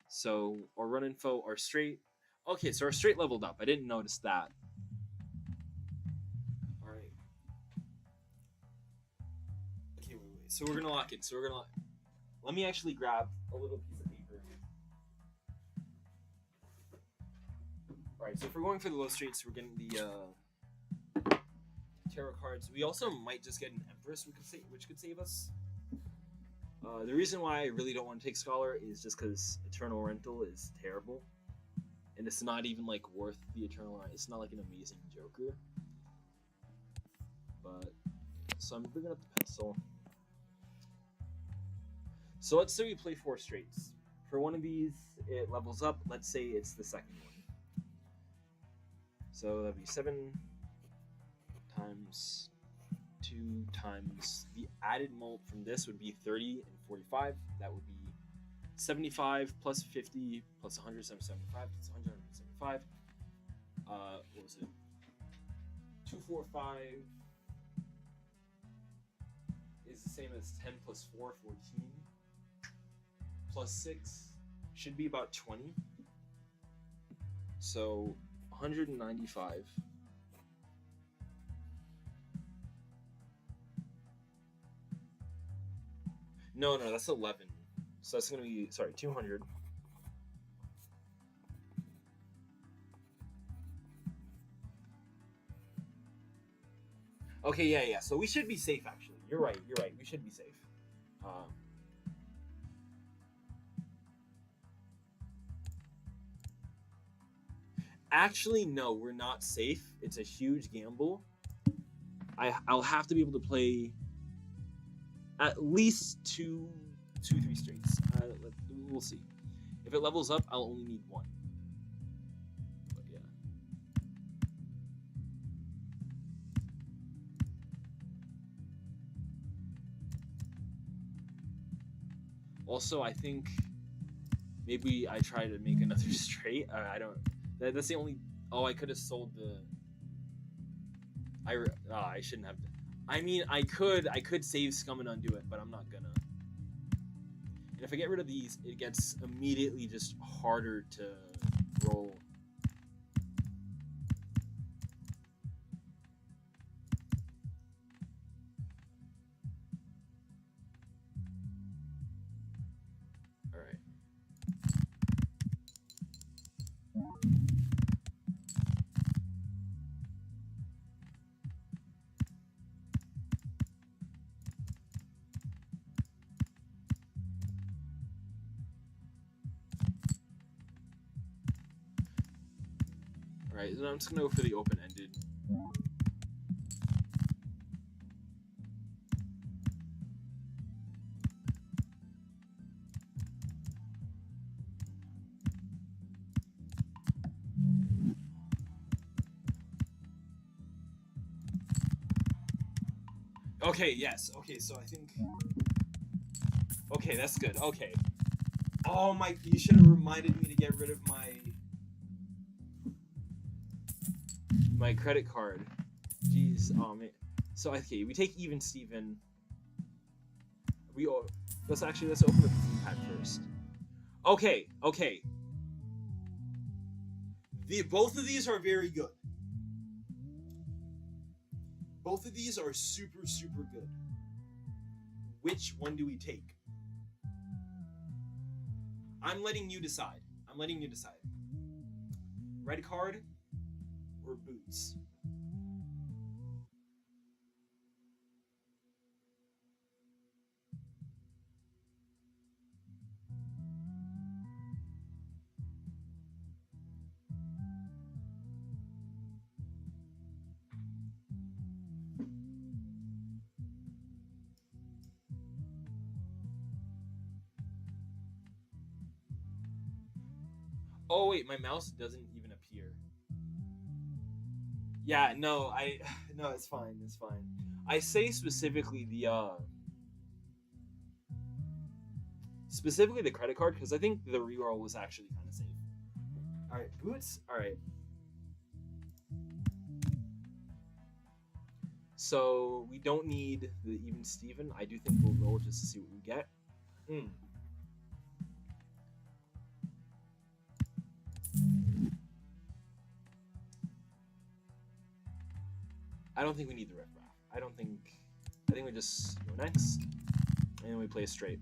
So our run info, our straight. Okay, so our straight leveled up. I didn't notice that. All right. Okay, wait. So we're gonna lock in. Let me actually grab a little piece of paper. All right. So if we're going for the low straights, we're getting the tarot cards. We also might just get an Empress, which could save us. The reason why I really don't want to take Scholar is just because Eternal Rental is terrible, and it's not even like worth the Eternal. It's not like an amazing Joker. But so I'm bringing up the pencil. So let's say we play 4 straights. For one of these, it levels up. Let's say it's the second one. So that'd be 7 times 2 times the added mult from this would be 30 and 45. That would be 75 plus 50 plus 175 plus 175. What was it? 245 is the same as 10 plus 4, 14. Plus 6 should be about 20. So 195. No, that's 11. So that's going to be, 200. Okay, yeah. So we should be safe, actually. You're right. We should be safe. Actually, no, we're not safe. It's a huge gamble. I'll have to be able to play at least 3 straights. We'll see. If it levels up, I'll only need 1. But yeah. Also, I think maybe I try to make another straight. I don't. That's the only. Oh, I could have sold the. I shouldn't have. I mean, I could save Scum and undo it, but I'm not gonna. And if I get rid of these, it gets immediately just harder to roll. All right. Alright, then I'm just gonna go for the open-ended. Okay, yes. Okay, so I think... Okay, that's good. Okay. Oh, Mike, you should have reminded me to get rid of my credit card. Jeez, oh man. So okay, we take even Steven. Let's open the theme pad first. Okay. Both of these are very good. Both of these are super good. Which one do we take? I'm letting you decide. Red card or boots? Oh wait, my mouse doesn't even appear. Yeah, no, it's fine. I say specifically the Specifically the credit card, because I think the reroll was actually kind of safe. All right, boots. All right. So we don't need the even Steven. I do think we'll roll just to see what we get. I don't think we need the riffraff. I think we just go next, and we play straight.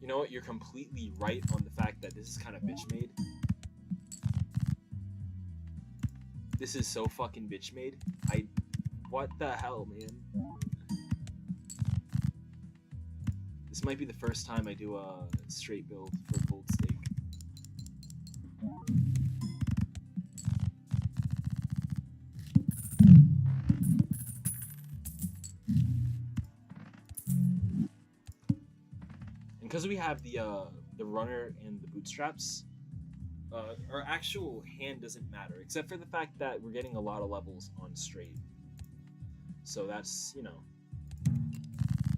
You know what? You're completely right on the fact that this is kind of bitch made. This is so fucking bitch made. What the hell, man? This might be the first time I do a straight build for cold steak. And because we have the runner and the bootstraps, our actual hand doesn't matter, except for the fact that we're getting a lot of levels on straight. So that's, you know,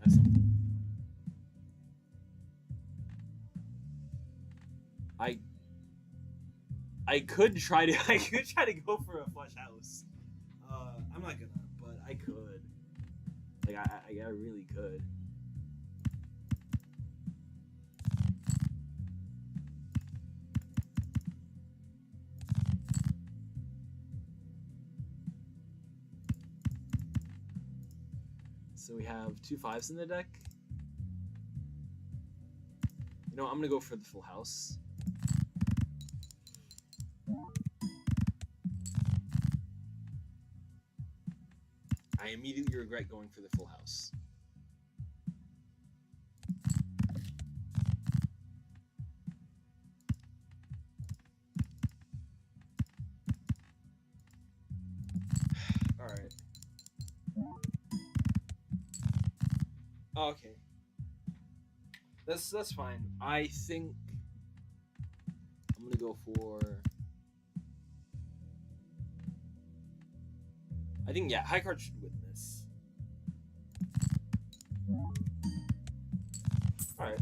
that's something. I could try to go for a flush house. I'm not gonna, but I could. Like I really could. So we have 2 5s in the deck. You know, I'm gonna go for the full house. I immediately regret going for the full house. All right. Oh, okay. That's fine. I think I'm gonna go for. I think, yeah, high card should win this. Alright.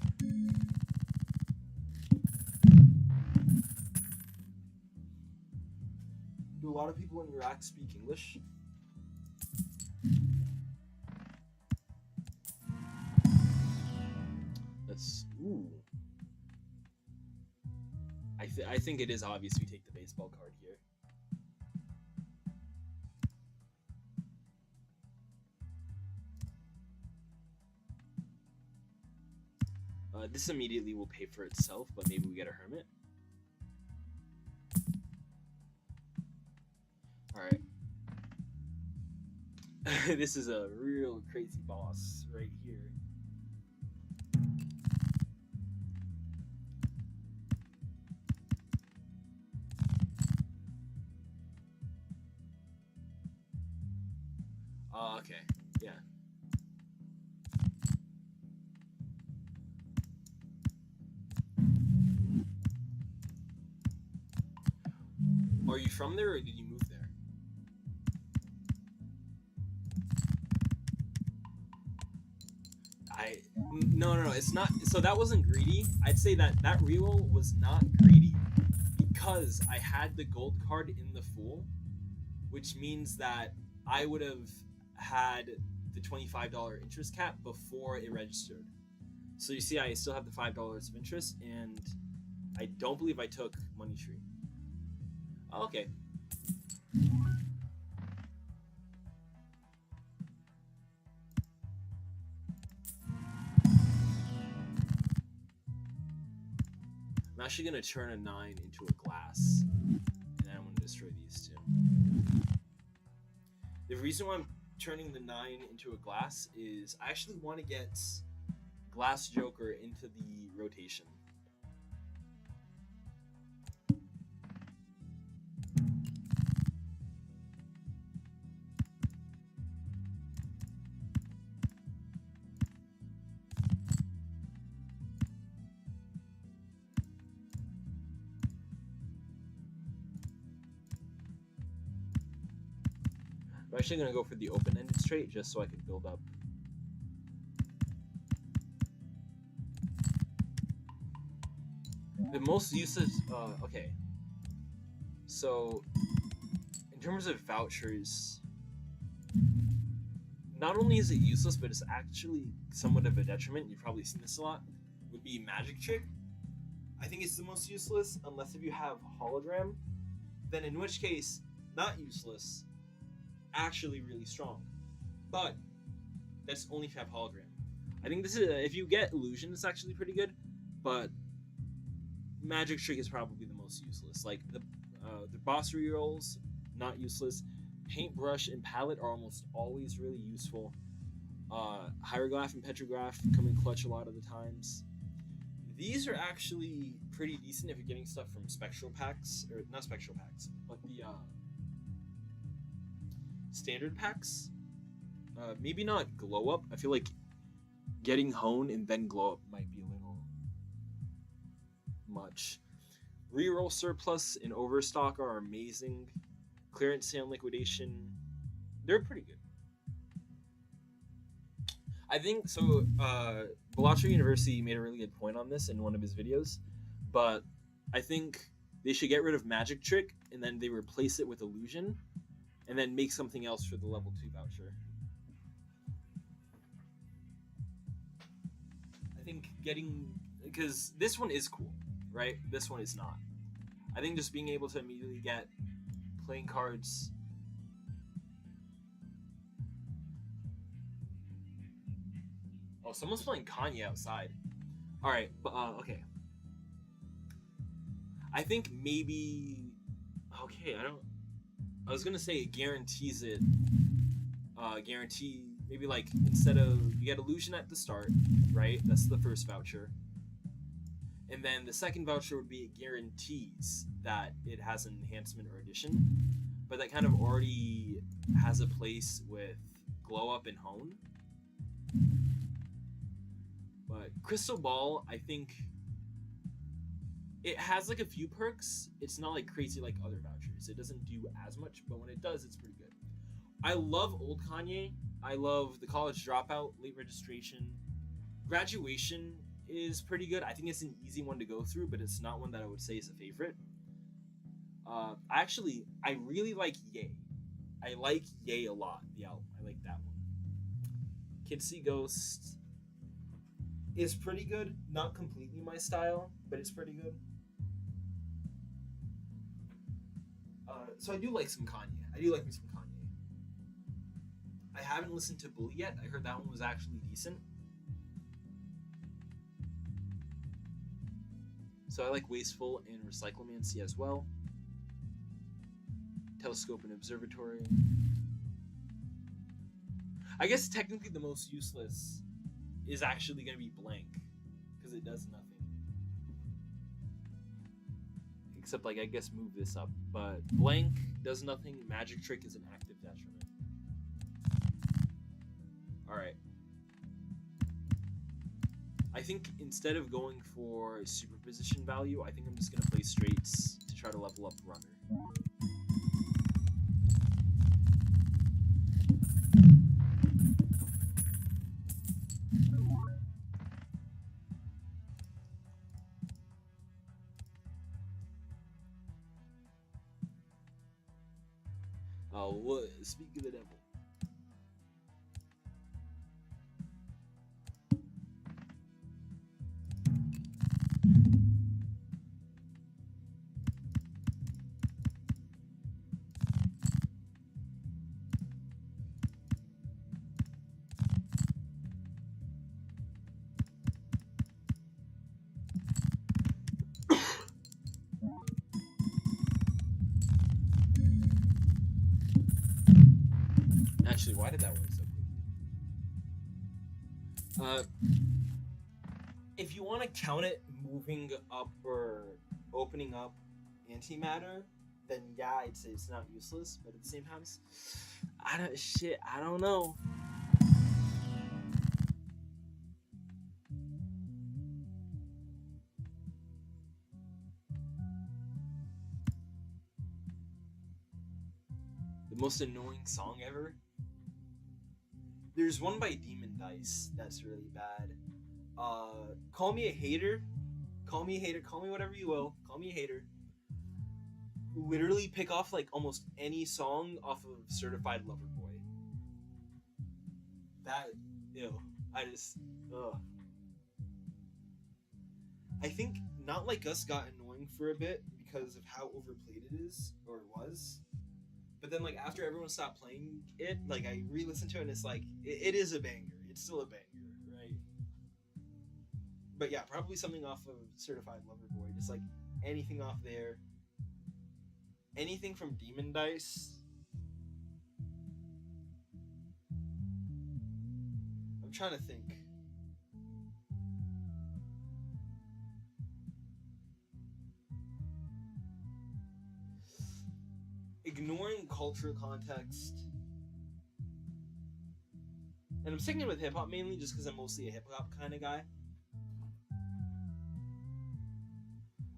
Do a lot of people in Iraq speak English? That's... Ooh. I think it is obvious we take the baseball card here. This immediately will pay for itself, but maybe we get a hermit. Alright. This is a real crazy boss right here. Okay. Yeah. Are you from there, or did you move there? No, it's not. So that wasn't greedy. I'd say that reroll was not greedy because I had the gold card in the full, which means that I would have had the $25 interest cap before it registered. So you see, I still have the $5 of interest, and I don't believe I took Money Tree. Oh, okay. I'm actually going to turn a 9 into a glass, and then I'm going to destroy these two. The reason why I'm turning the 9 into a glass is I actually want to get Glass Joker into the rotation. I'm actually gonna go for the open-ended straight just so I can build up. The most useless. Okay. So, in terms of vouchers, not only is it useless, but it's actually somewhat of a detriment. You've probably seen this a lot. Would be Magic Trick. I think it's the most useless, unless if you have hologram. Then in which case, not useless. Actually, really strong. But that's only if you have hologram. I think this is if you get illusion, it's actually pretty good. But Magic Trick is probably the most useless. Like the boss rerolls, not useless. Paintbrush and palette are almost always really useful. Hieroglyph and petroglyph come in clutch a lot of the times. These are actually pretty decent if you're getting stuff from spectral packs, or not spectral packs, but the standard packs. Maybe not glow up. I feel like getting hone and then glow up might be a little much. Reroll surplus and overstock are amazing. Clearance sale liquidation, they're pretty good. I think so. Balatro University made a really good point on this in one of his videos, but I think they should get rid of Magic Trick and then they replace it with Illusion, and then make something else for the level 2 voucher. I think because this one is cool, right? This one is not. I think just being able to immediately get playing cards. Oh, someone's playing Kanye outside. All right, but okay. I think maybe. Okay, I was gonna say it guarantees it. Guarantee maybe like instead of you get illusion at the start, right? That's the first voucher. And then the second voucher would be it guarantees that it has an enhancement or addition, but that kind of already has a place with glow up and hone. But Crystal Ball, I think it has like a few perks. It's not like crazy like other vouchers. It doesn't do as much, but when it does, it's pretty good. I love old Kanye. I love the college dropout, late registration. Graduation is pretty good. I think it's an easy one to go through, but it's not one that I would say is a favorite. I really like Yay. I like Yay a lot, the album. I like that one. Kids See Ghosts is pretty good. Not completely my style, but it's pretty good. So I do like some Kanye. I do like me some Kanye. I haven't listened to Bully yet. I heard that one was actually decent. So I like Wasteful and Recyclemancy as well. Telescope and Observatory. I guess technically the most useless is actually going to be Blank, because it does nothing. Except, like, I guess move this up. But Blank does nothing. Magic Trick is an active detriment. Alright. I think instead of going for superposition value, I think I'm just going to play straights to try to level up Runner. Oh, what? Speak of the devil. Actually, why did that work so quick? If you want to count it moving up or opening up antimatter, then yeah, I'd say it's not useless. But at the same time, I don't know. The Most annoying song ever. There's one by Demon Dice that's really bad. Call me a hater. Call me a hater. Call me whatever you will. Call me a hater. Literally pick off like almost any song off of Certified Lover Boy. That, ew. I just, ugh. I think Not Like Us got annoying for a bit because of how overplayed it is, or it was. But then, like, after everyone stopped playing it, like, I re-listened to it and it's like, it is a banger. It's still a banger, right? But yeah, probably something off of Certified Lover Boy. Just, like, anything off there. Anything from Demon Dice. I'm trying to think. Ignoring cultural context. And I'm sticking with hip-hop mainly just because I'm mostly a hip-hop kind of guy.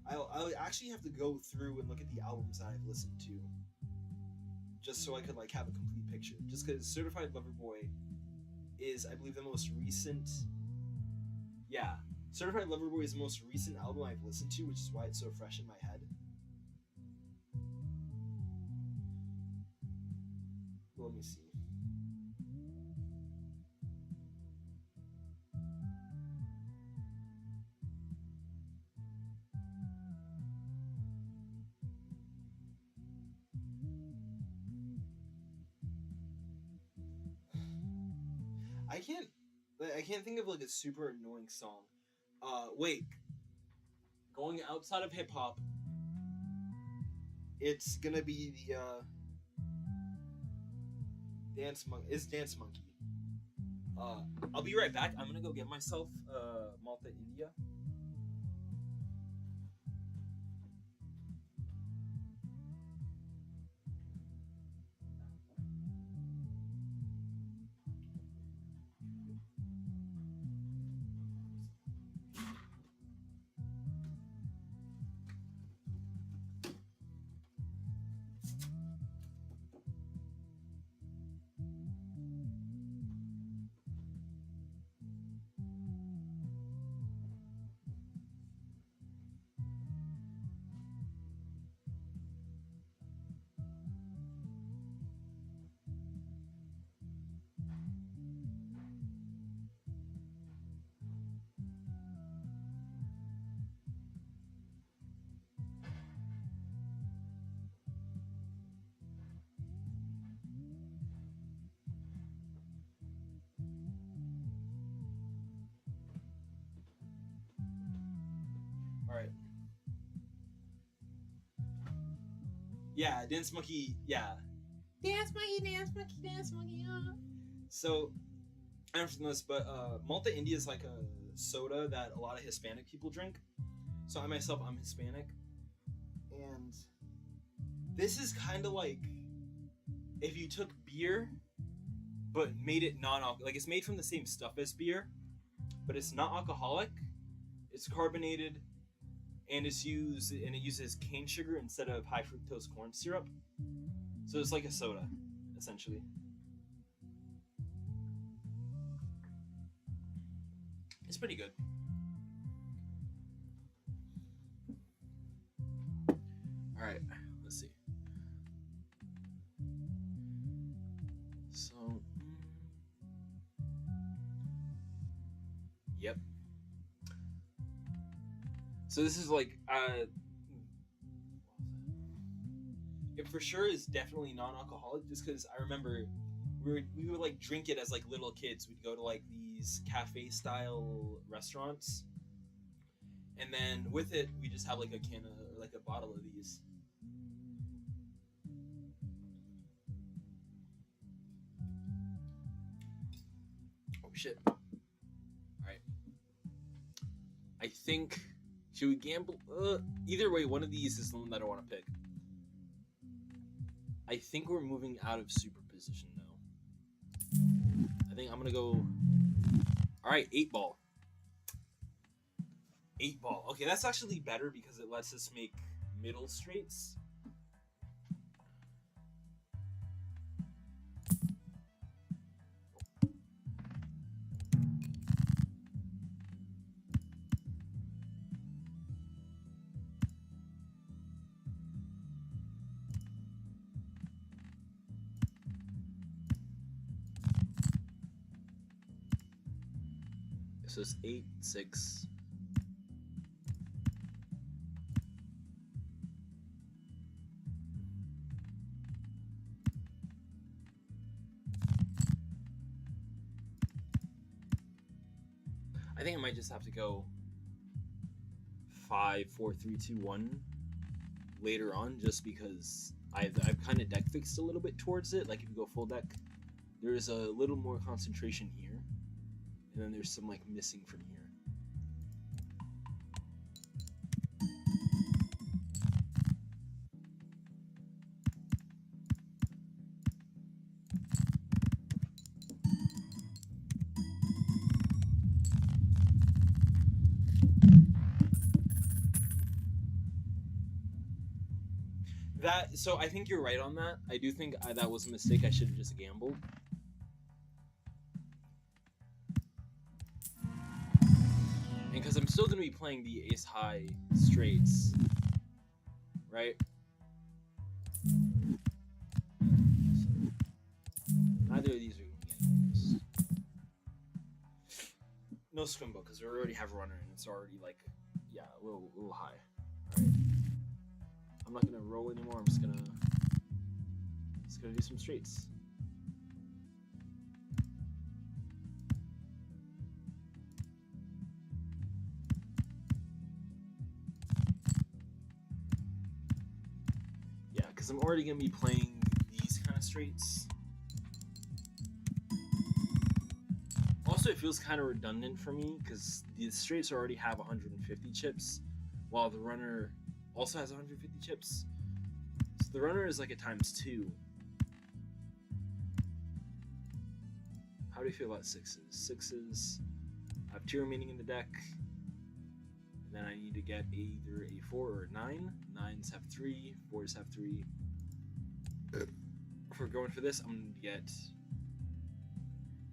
I'll actually have to go through and look at the albums that I've listened to. Just so I could like have a complete picture. Just because Certified Lover Boy is, I believe, the most recent... Yeah. Certified Lover Boy is the most recent album I've listened to, which is why it's so fresh in my head. Let me see. I can't think of like a super annoying song. Wait. Going outside of hip hop, it's gonna be the Dance Monkey. I'll be right back. I'm gonna go get myself Malta India. Alright. Yeah, Dance Monkey, yeah. Dance Monkey, Dance Monkey, Dance Monkey, So, I don't know this, but Malta India is like a soda that a lot of Hispanic people drink. So I myself, I'm Hispanic. And this is kind of like if you took beer, but made it non-alcoholic. Like, it's made from the same stuff as beer, but it's not alcoholic. It's carbonated. And it uses cane sugar instead of high fructose corn syrup. So it's like a soda, essentially. It's pretty good. Alright, let's see. So, yep. So this is like, it for sure is definitely non-alcoholic, just because I remember we would like drink it as like little kids. We'd go to like these cafe-style restaurants, and then with it, we just have like a can of, or like a bottle of these. Oh shit. Alright. I think... Should we gamble? Either way, one of these is the one that I want to pick. I think we're moving out of superposition now. I think I'm going to go... Alright, 8-ball. 8-ball. Okay, that's actually better because it lets us make middle straights. So it's 8, 6. I think I might just have to go 5, 4, 3, 2, 1 later on, just because I've kind of deck fixed a little bit towards it. Like if you go full deck, there's a little more concentration here, and then there's some like missing from here. So I think you're right on that. I do think that was a mistake. I should have just gambled. And because I'm still going to be playing the ace high straights, right? Neither of these are going to get this. No scrimble, because we already have runner and it's already like, yeah, a little high. All right. I'm not gonna roll anymore. I'm just gonna do some straights. Yeah, because I'm already gonna be playing these kind of straights. Also, it feels kind of redundant for me because the straights already have 150 chips, while the runner also has 150 chips. So the runner is like a ×2. How do you feel about 6s? 6s, I have 2 remaining in the deck. And then I need to get either a 4 or a 9. 9s have 3, 4s have 3. If we're going for this, I'm going to get...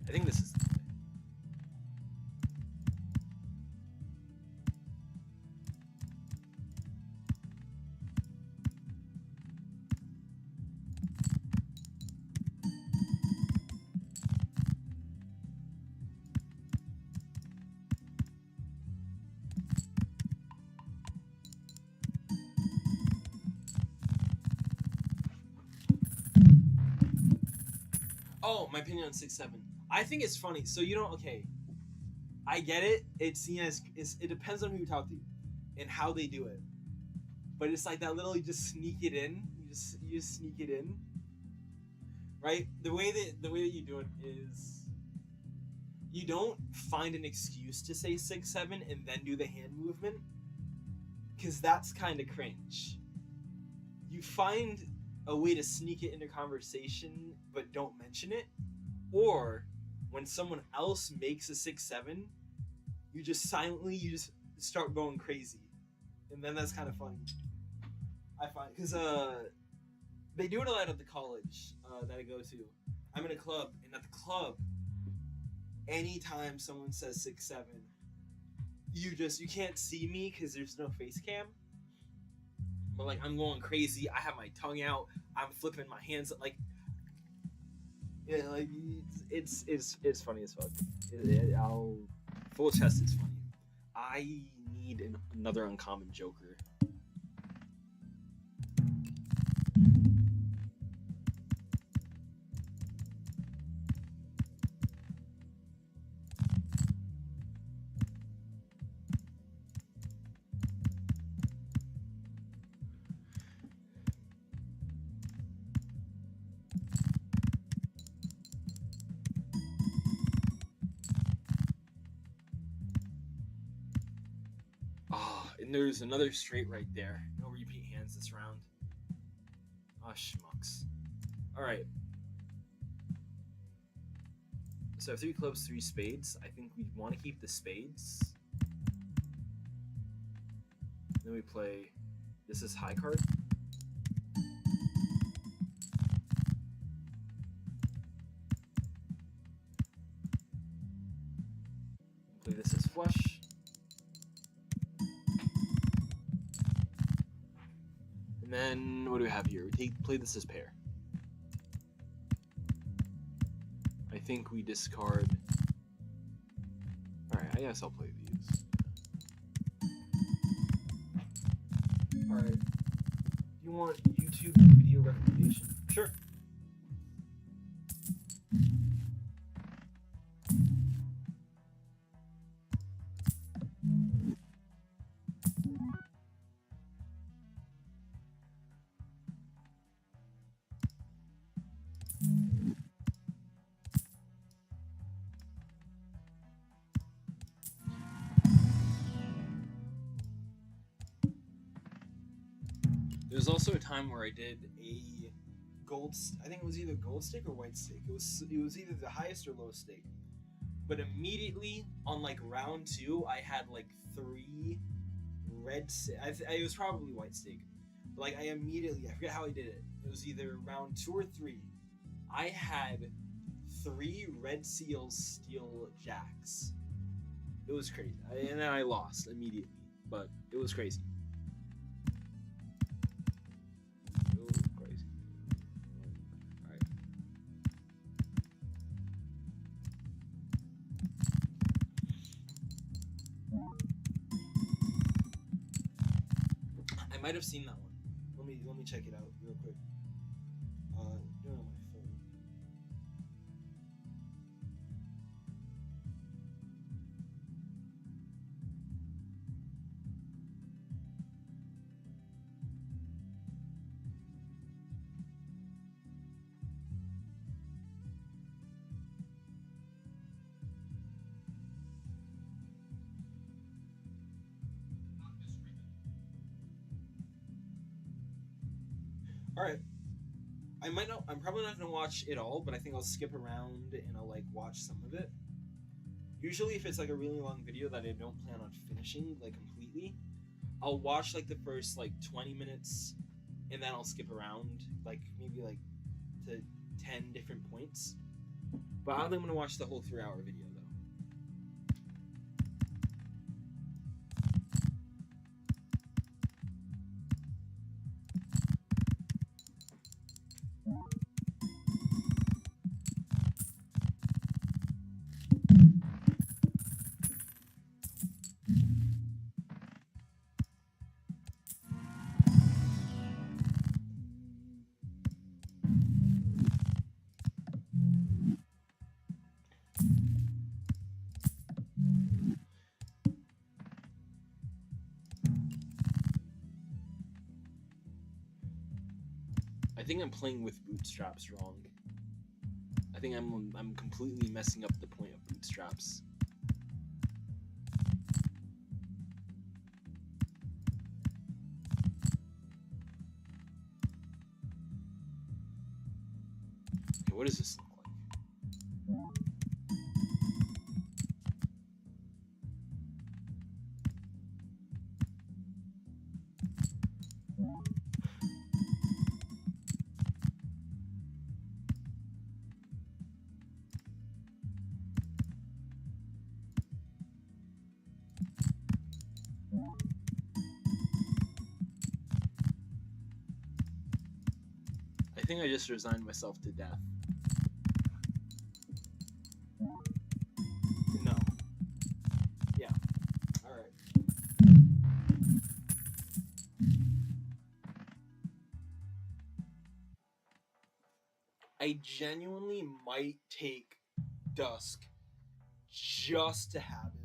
I think this is the play. Oh, my opinion on 6-7. I think it's funny. So you don't. Okay, I get it. It's seen as it depends on who you talk to and how they do it. But it's like that little you just sneak it in. You just sneak it in. Right? The way that you do it is you don't find an excuse to say 6-7 and then do the hand movement, because that's kind of cringe. You find a way to sneak it into conversation but don't mention it, or when someone else makes a 6-7, you just start going crazy, and then that's kind of funny. I find, because they do it a lot at the college that I go to. I'm in a club, and at the club, anytime someone says 6-7, you can't see me because there's no face cam. But like I'm going crazy. I have my tongue out. I'm flipping my hands like, yeah, like it's funny as fuck. I'll full chest. It's funny. I need another uncommon joker. And there's another straight right there. No repeat hands this round. Ah, schmucks. Alright. So I have 3 clubs, 3 spades. I think we want to keep the spades. Then we play... This is high card. Play this as flush. Then what do we have here? We play this as pair. I think we discard. All right, I guess I'll play these. Alright. You want YouTube video recommendation? Sure. There was also a time where I did a I think it was either gold steak or white steak. It was either the highest or lowest steak. But immediately on like round 2, I had like 3 red steak. It was probably white steak. But like I forget how I did it. It was either round 2 or 3. I had 3 red seals steel jacks. It was crazy. and then I lost immediately, but it was crazy. I might have seen that one. Let me check it out real quick. Do it on my phone. Alright. I'm probably not gonna watch it all, but I think I'll skip around and I'll like watch some of it. Usually if it's like a really long video that I don't plan on finishing like completely, I'll watch like the first like 20 minutes and then I'll skip around like maybe like to 10 different points. But I don't think I'm gonna watch the whole 3-hour video though. I think I'm playing with bootstraps wrong. I think I'm completely messing up the point of bootstraps. Okay, what does this look like? I think I just resigned myself to death. No. Yeah. Alright. I genuinely might take Dusk just to have it.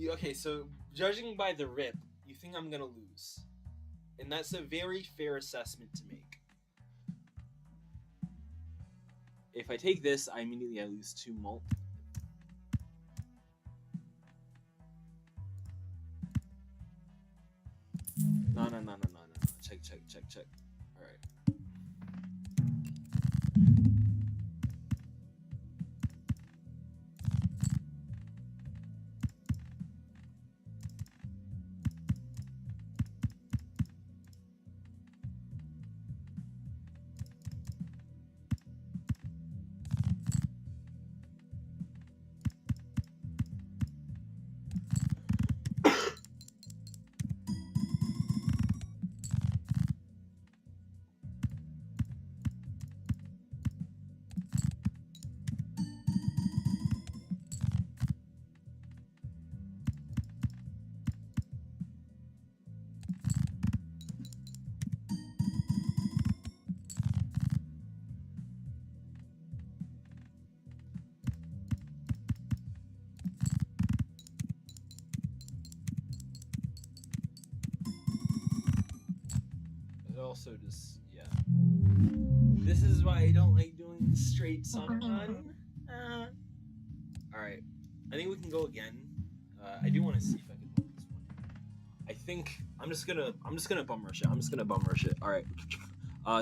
Okay, so judging by the rip, you think I'm gonna lose. And that's a very fair assessment to make. If I take this, I lose 2 malt. No. Check. Alright. also just yeah. This is why I don't like doing straights on one. All right, I think we can go again. I do want to see if I can win this one. I think I'm just gonna bum rush it. All right.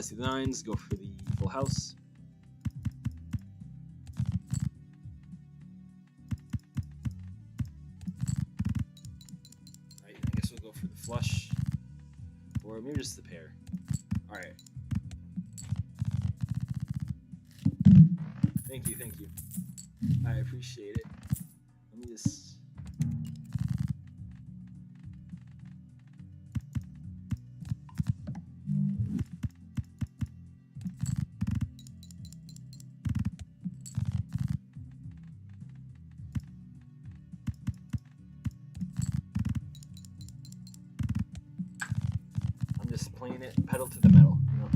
See the nines. Go for the full house. All right. I guess we'll go for the flush, or maybe just the pair. All right. Thank you. I appreciate it. Let me just. I'm just playing it pedal to the metal, you know?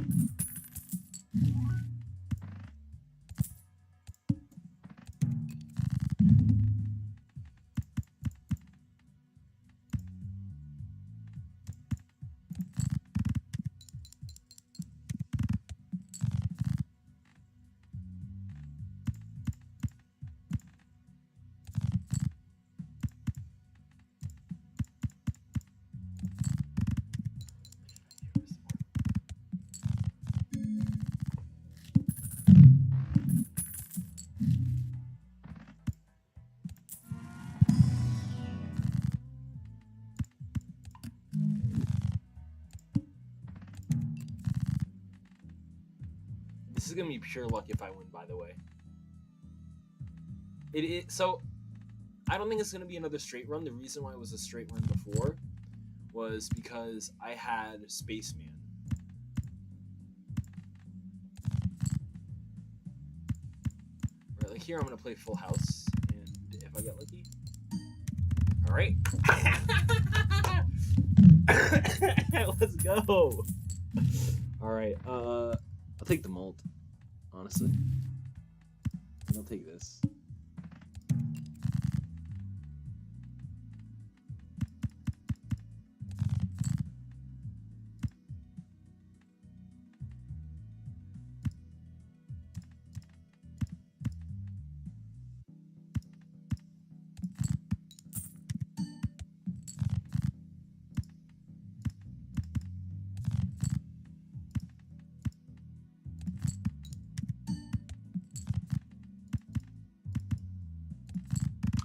This is gonna be pure luck if I win, by the way. So I don't think it's gonna be another straight run. The reason why it was a straight run before was because I had Spaceman. Right, like here I'm gonna play full house, and if I get lucky. Alright. Let's go. Alright, I'll take the malt, honestly. And I'll take this.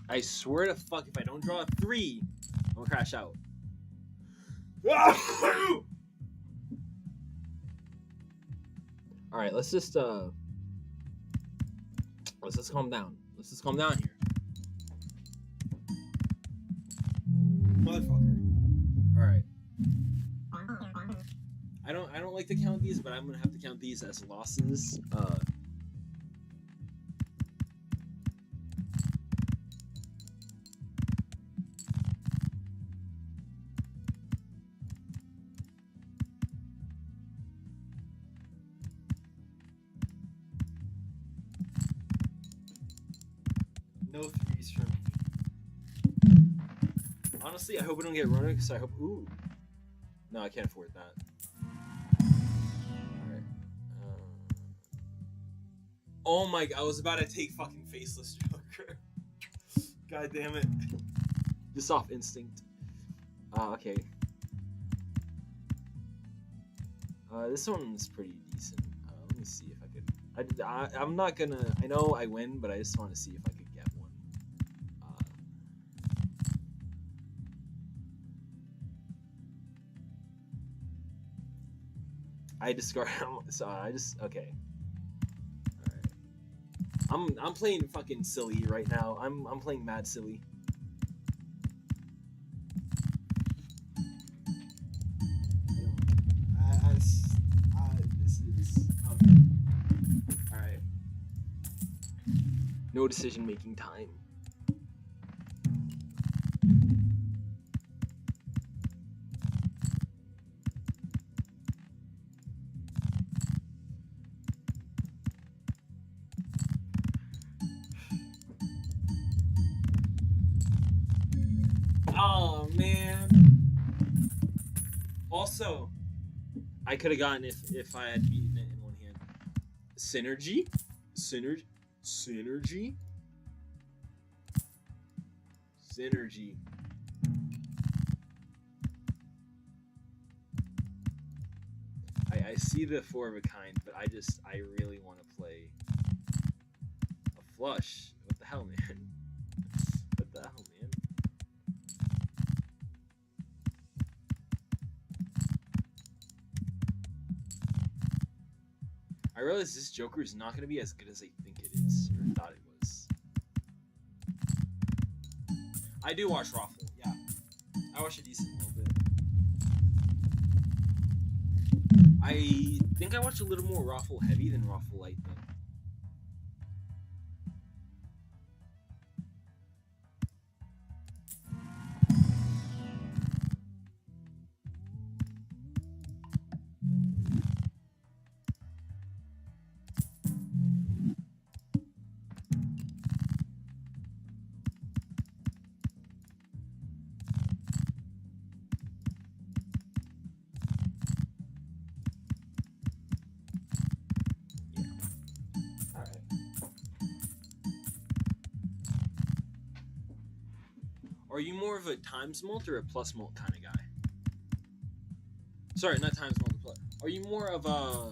I swear to fuck, if I don't draw a 3, I'm gonna crash out. Alright, let's just calm down. Let's just calm down here. Motherfucker. Alright. I don't like to count these, but I'm gonna have to count these as losses. No 3s for me. Honestly, I hope we don't get runner, because I hope. Ooh. No, I can't afford that. Alright. Oh my god, I was about to take fucking Faceless Joker. God damn it. Just off instinct. Okay. This one's pretty decent. Let me see if I could. I'm not gonna. I know I win, but I just want to see if I could get one. I discard. So I just okay. All right. I'm playing fucking silly right now. I'm playing mad silly. This is All right. No decision making time. Oh man. Also, I could have gotten if I had beaten it in one hand. Synergy? Synergy? Synergy. I see the 4 of a kind, but I really want to play a flush. What the hell, man? What the hell, man? I realize this Joker is not going to be as good as I think it is, or thought it was. I do watch Raffle, yeah. I watch a decent little bit. I think I watch a little more Raffle heavy than Raffle light, though. Are you more of a times mult or a plus mult kind of guy? Sorry, not times mult. Are you more of a...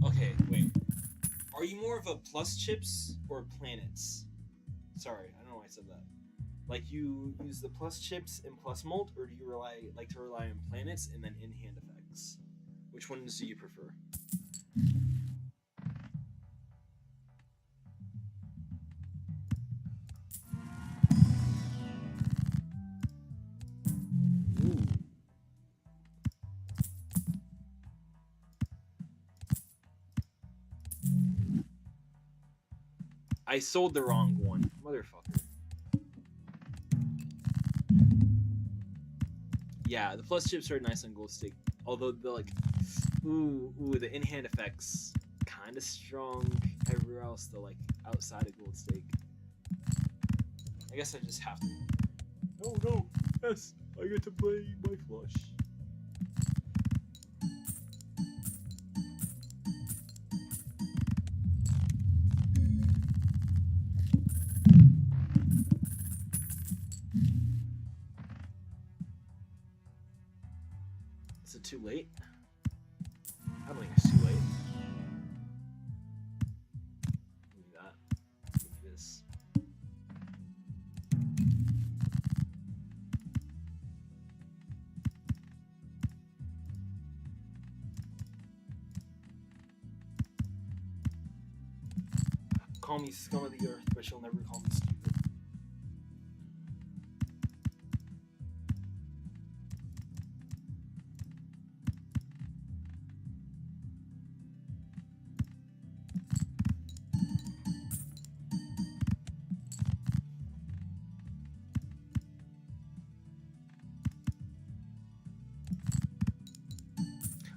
Okay, wait. Are you more of a plus chips or planets? Sorry, I don't know why I said that. Like, you use the plus chips and plus mult, or do you like to rely on planets and then in-hand effects? Which ones do you prefer? I sold the wrong one, motherfucker. Yeah, the plus chips are nice on Gold Stick, although the like, the in-hand effects kind of strong everywhere else. Though, like outside of Gold Stick, I guess I just have to. Oh no! Yes, I get to play my flush. Is it too late? I don't think it's too late. Give me that. Give me this. Call me scum of the earth, but you'll never call me stupid.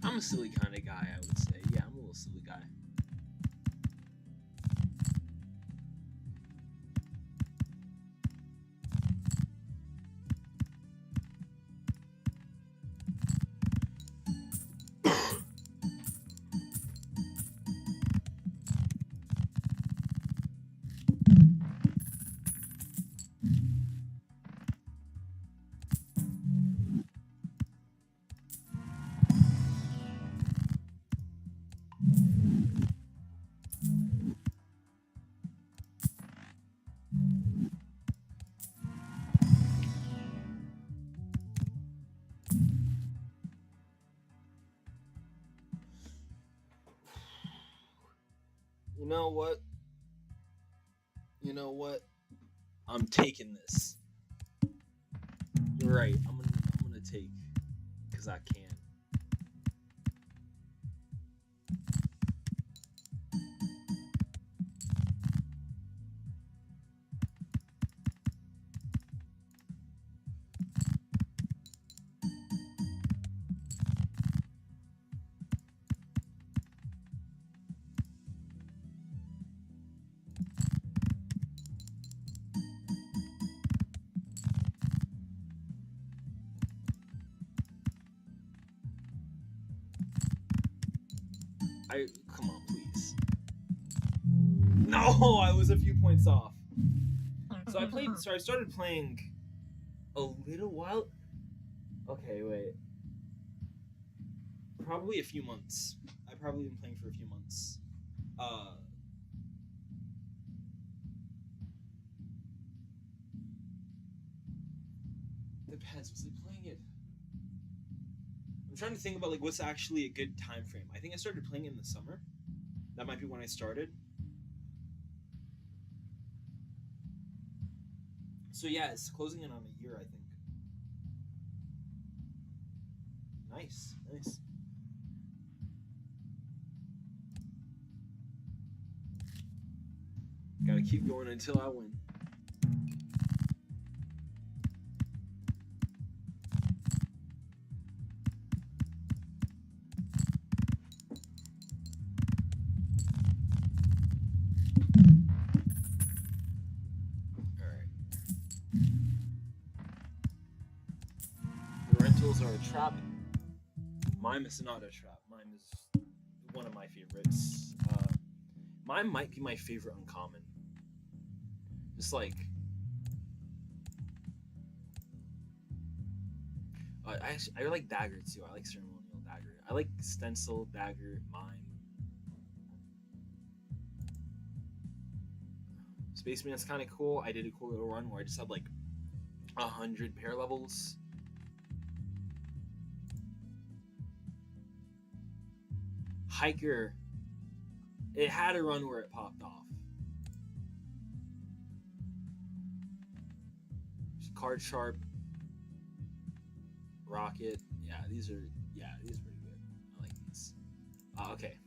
I'm a silly kind of guy, I would say. Yeah, I'm a little silly guy. You know what? You know what? I'm taking this. You're right. I'm gonna take, because I can. Come on, please. No, I was a few points off. So I started playing a little while. Okay, wait. Probably a few months. I've probably been playing for a few months. Depends. Was I playing it? I'm trying to think about like what's actually a good time frame. I think I started playing it in the summer. That might be when I started. So yeah, it's closing in on a year, I think. Nice, nice. Gotta keep going until I win. Rentals are a trap. Mime is not a trap. Mime is one of my favorites. Mime might be my favorite uncommon. Just like, I like dagger too. I like ceremonial dagger. I like stencil dagger mime. Spaceman's kind of cool. I did a cool little run where I just had like 100 pair levels. Hiker, it had a run where it popped off. Card Sharp, Rocket, these are pretty good. I like these. Okay.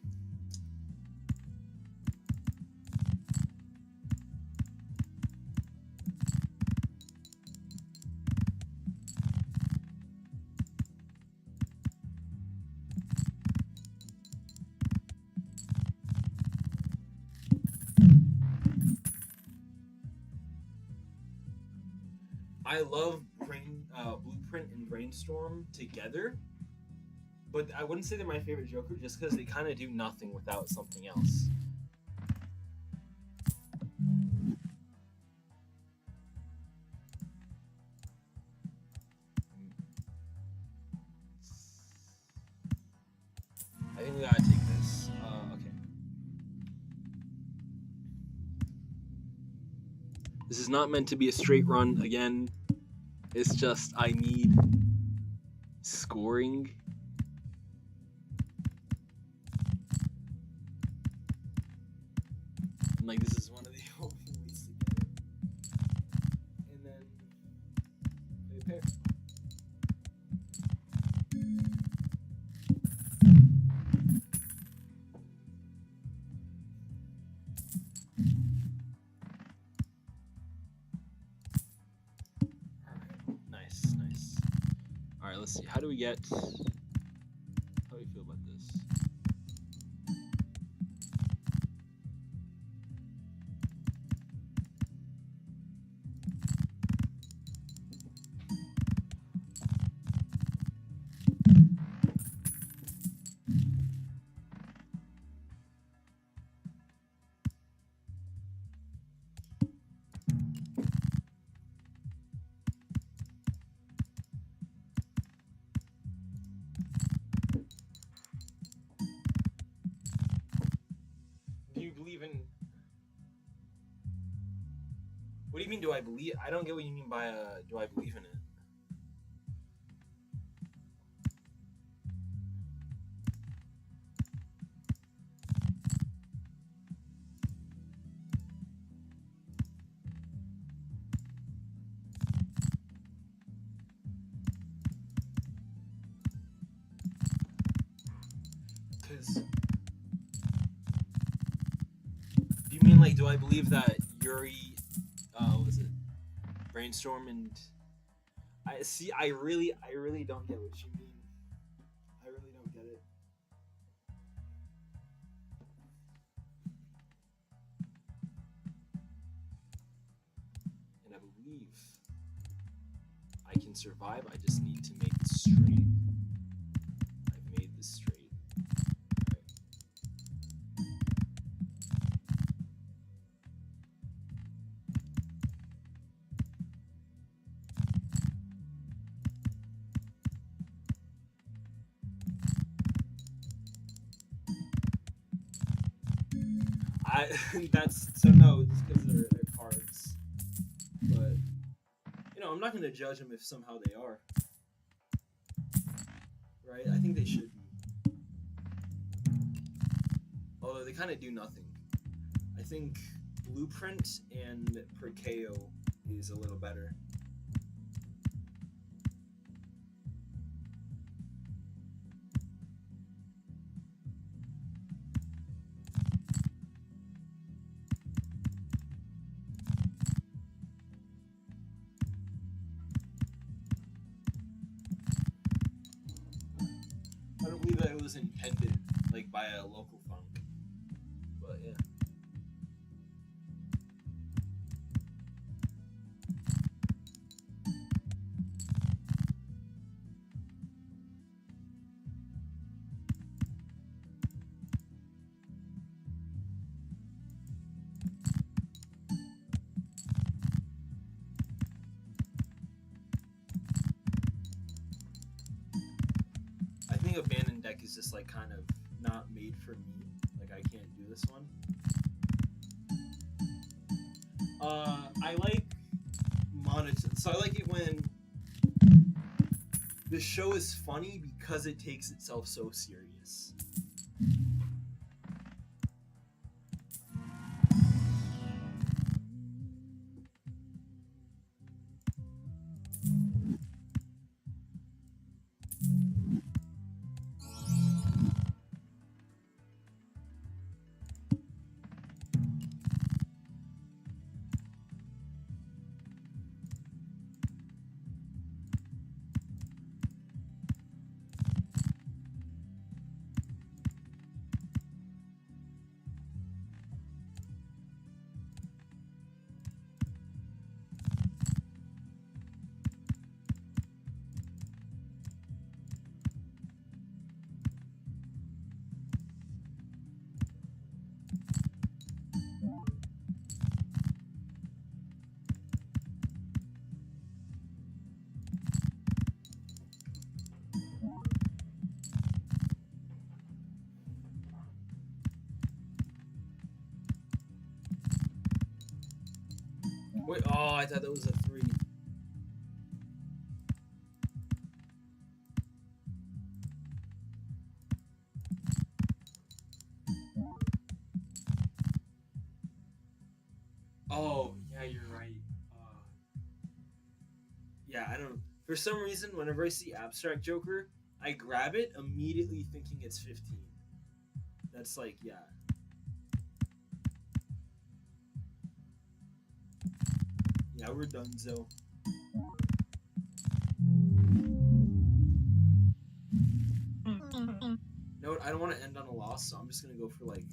I love Blueprint and Brainstorm together, but I wouldn't say they're my favorite Joker just because they kind of do nothing without something else. I think we gotta take this. Okay. This is not meant to be a straight run again. It's just I need scoring. And like this is one of the only ways to get it. And then play a pair. Nice. Alright, let's see. How do we feel about this? What do you mean, do I believe? I don't get what you mean by, do I believe in it? Because... Do you mean, like, do I believe that Yuri... what was it? Brainstorm and I really don't get what you mean. I really don't get it. And I believe I can survive. I just need to make this straight. I've made this straight. Right. I that's so no, just because they're cards. But I'm not gonna judge them if somehow they are. Right? I think they should be. Although they kind of do nothing. I think Blueprint and Perkeo is a little better. I don't believe that it was intended like by a local funk. But yeah. I think abandoned deck is just like kind of not made for me. Like I can't do this one. I like monotone. So I like it when the show is funny because it takes itself so serious. Wait, oh, I thought that was a 3. Oh, yeah, you're right. Yeah, I don't. For some reason, whenever I see Abstract Joker, I grab it immediately thinking it's 15. That's like, yeah. Yeah, we're done, Zo. No, I don't want to end on a loss, so I'm just gonna go for like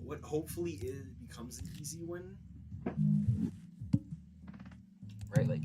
what hopefully becomes an easy win. Right, like.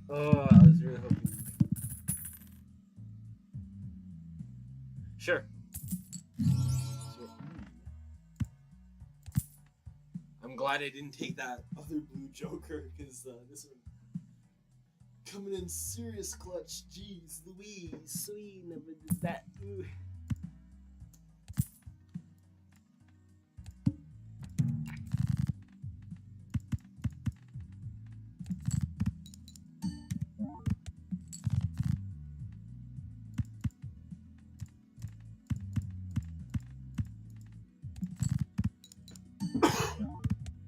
Oh, I was really hoping. Sure. So, I'm glad I didn't take that other blue Joker because this one coming in serious clutch. Jeez, Louise, sweet, never did that. Ooh.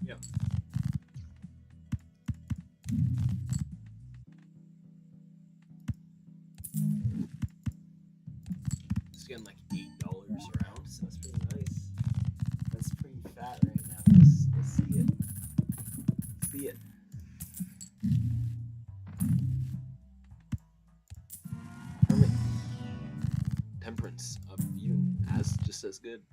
Yeah. It's getting like $8 around, so that's pretty nice. That's pretty fat right now. Let's see it. See it. Hermit. Temperance. Even as just as good.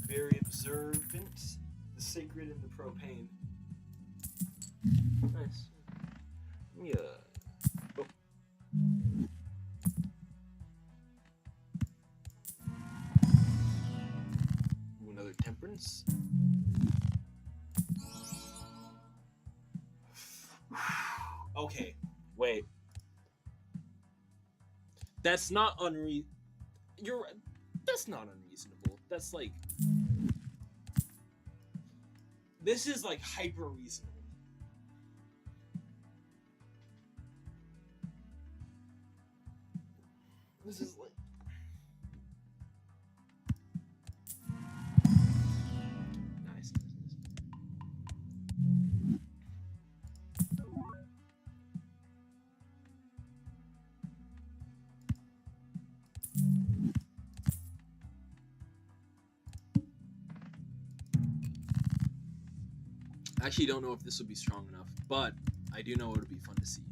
Very observant. The sacred and the propane. Nice. Yeah. Oh. Ooh, another temperance. Okay, wait. That's not You're. That's not unreasonable. That's like. This is like hyper reasonable. This is like. Nice. I actually don't know if this will be strong enough, but I do know it'll be fun to see.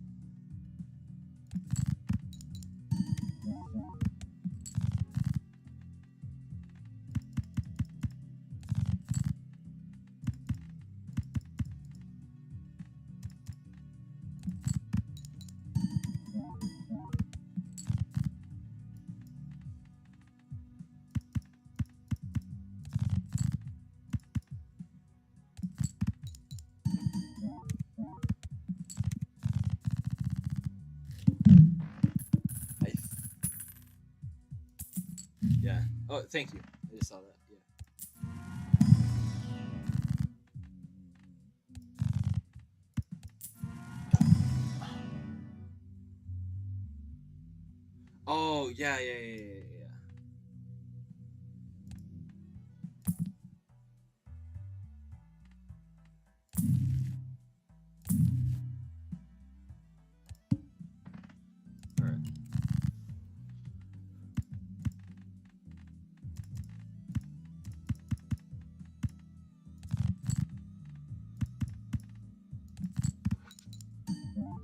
Yeah. Oh, thank you. I just saw that. Yeah. Oh, yeah. All right.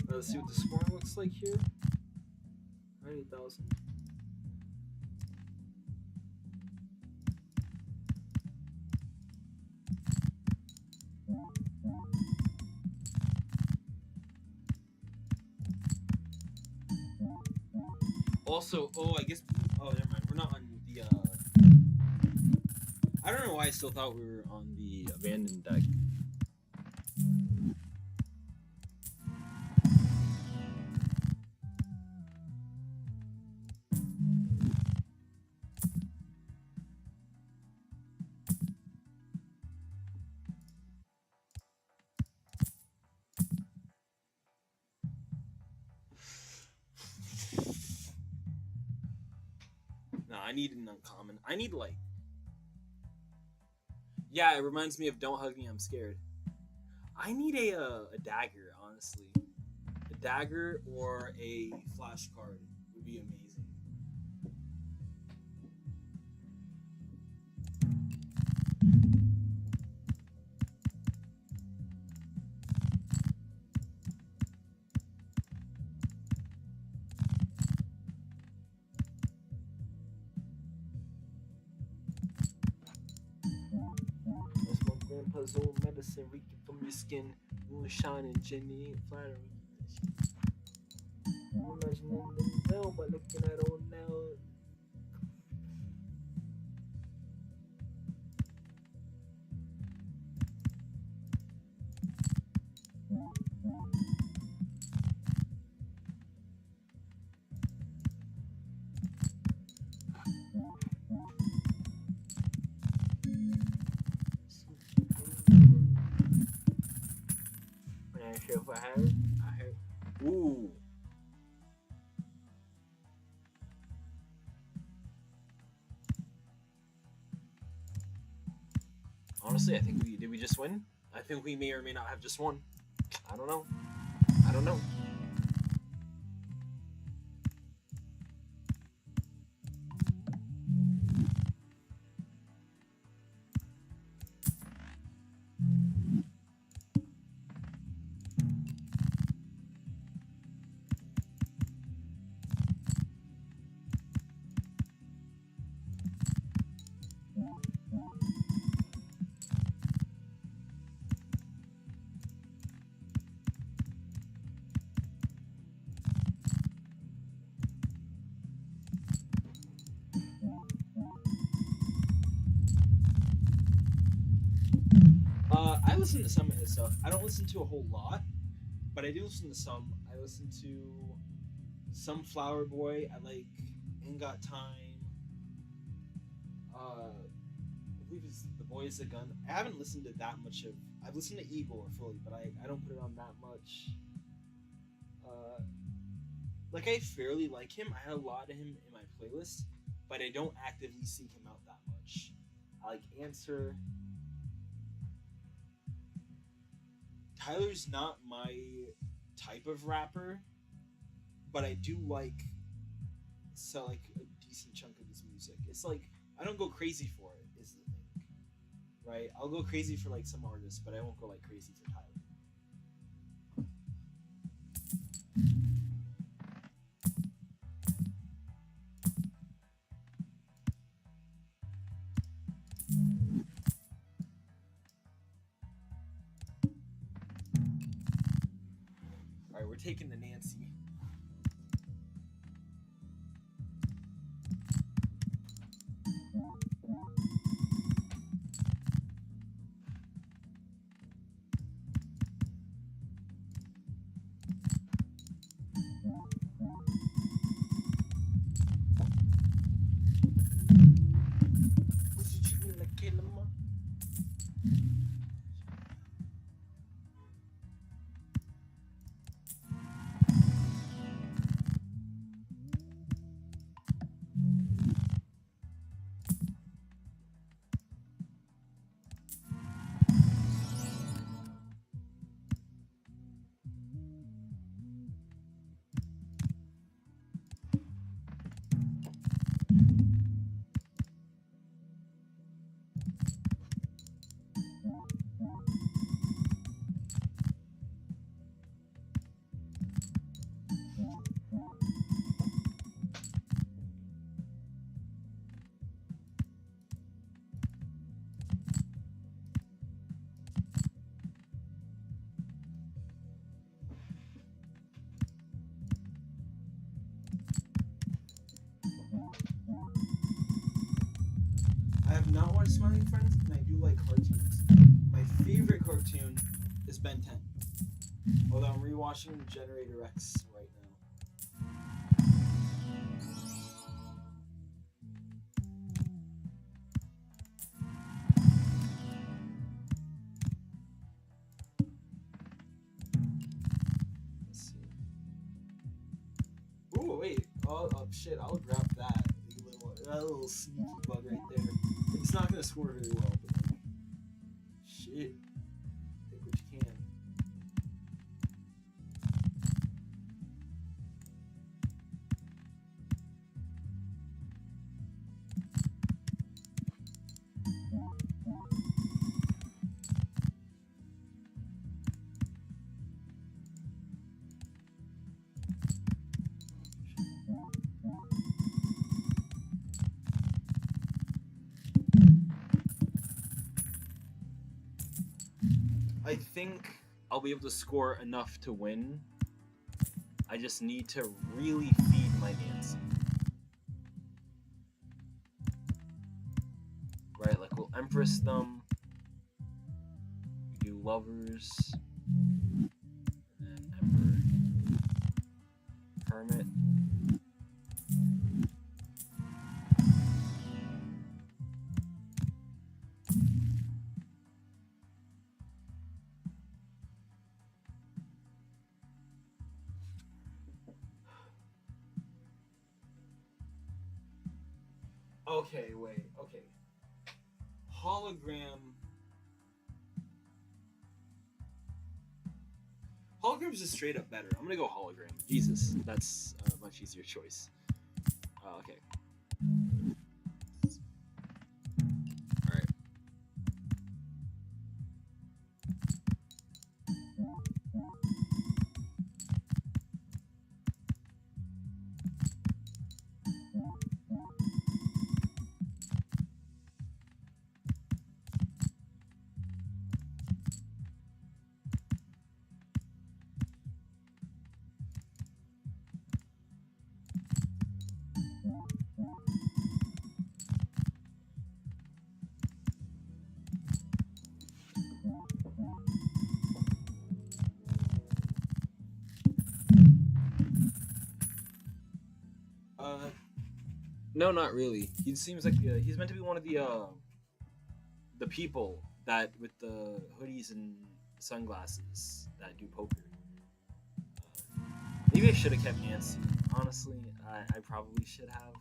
Let's see what the scoring looks like here. 90,000. Also, I guess. Oh, never mind. We're not on the. I don't know why I still thought we were on the abandoned deck. I need an uncommon. I need like. Yeah, it reminds me of "Don't Hug Me, I'm Scared." I need a dagger, honestly. A dagger or a flashcard would be amazing. That's my grandpa's old medicine, reeking from your skin. Moonshine and Jenny ain't flattering. I'm imagining them now, but looking at old now. When I hear what I heard. Ooh. Honestly, I think we did. We just win. I think we may or may not have just won. I don't know. I don't know. I listen to some of his stuff. I don't listen to a whole lot, but I do listen to some. I listen to some Flower Boy. I like Ain't Got Time. I believe it's The Boy Is a Gun. I haven't listened to that much of. I've listened to Igor fully, but I don't put it on that much. Like I fairly like him. I had a lot of him in my playlist, but I don't actively seek him out that much. I like Answer. Tyler's not my type of rapper, but I do like a decent chunk of his music. It's like I don't go crazy for it is the thing, right? I'll go crazy for like some artists, but I won't go like crazy for Tyler. All right, we're taking the Nancy. I have not watched Smiling Friends, and I do like cartoons. My favorite cartoon is Ben 10. Although I'm rewatching Generator X right now. Let's see. Ooh, wait. Oh, shit. I'll grab that a little that little sneaky bug right there. It's not gonna score very well, but like, shit. Take what you can. I think I'll be able to score enough to win. I just need to really feed my Nancy. Right, like we'll Empress them. We do Lovers. And then Emperor. Hermit. Okay, wait. Okay. Hologram. Hologram's just straight up better. I'm gonna go hologram. Jesus, that's a much easier choice. Okay. Alright. No, not really. He seems like he's meant to be one of the people that with the hoodies and sunglasses that do poker. Maybe I should have kept Nancy. Honestly, I probably should have.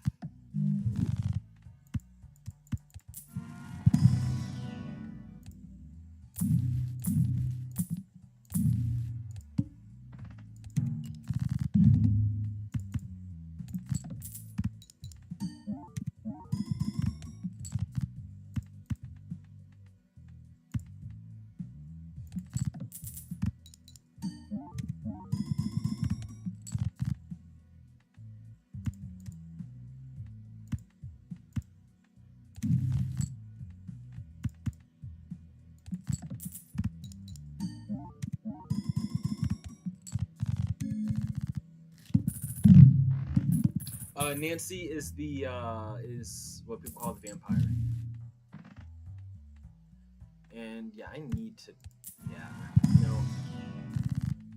Nancy is the is what people call the vampire, and yeah, I need to. Yeah, no,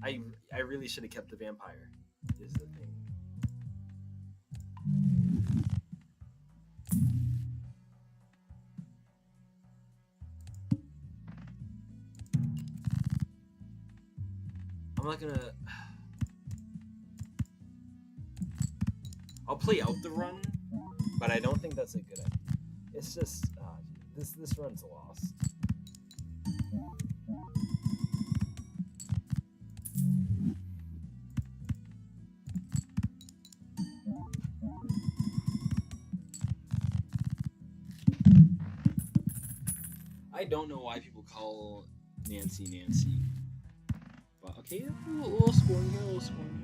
I really should have kept the vampire. Is the thing. I'm not gonna. I'll play out the run, but I don't think that's a good idea. It's just this run's lost. I don't know why people call Nancy Nancy, but okay, a little scoring here, a little scoring here.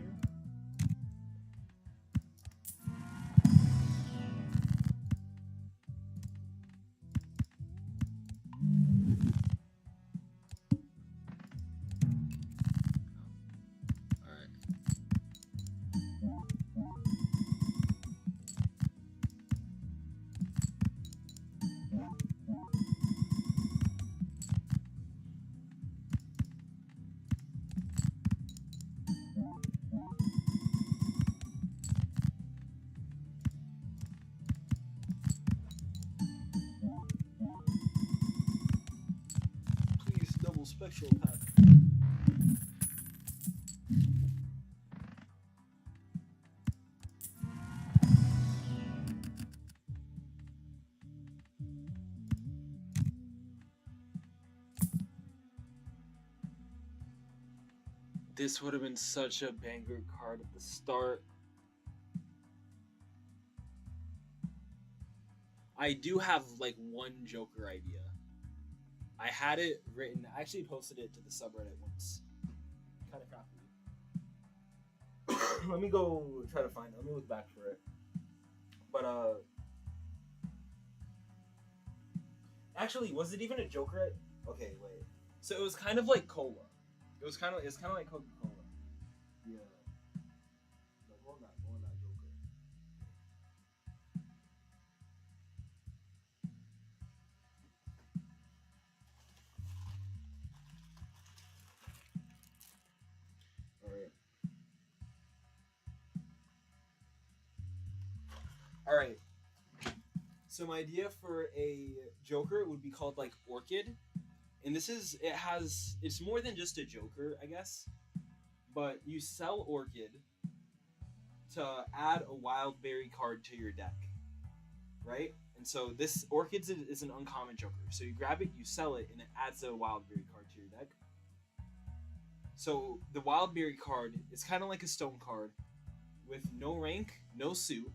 Special pack. This would have been such a banger card at the start. I do have like one Joker idea. I had it written. I actually posted it to the subreddit once. Kind of crappy. Let me go try to find it. Let me look back for it. But actually, was it even a Joker? Okay, wait. So it was kind of like cola. It's kind of like Coca-Cola. Yeah. No, go on that Joker. All right. So my idea for a Joker would be called like Orchid, and it's more than just a Joker, I guess. But you sell Orchid to add a wild berry card to your deck, right? And so this Orchid is an uncommon Joker. So you grab it, you sell it, and it adds a wild berry card to your deck. So the wild berry card is kind of like a stone card with no rank, no suit.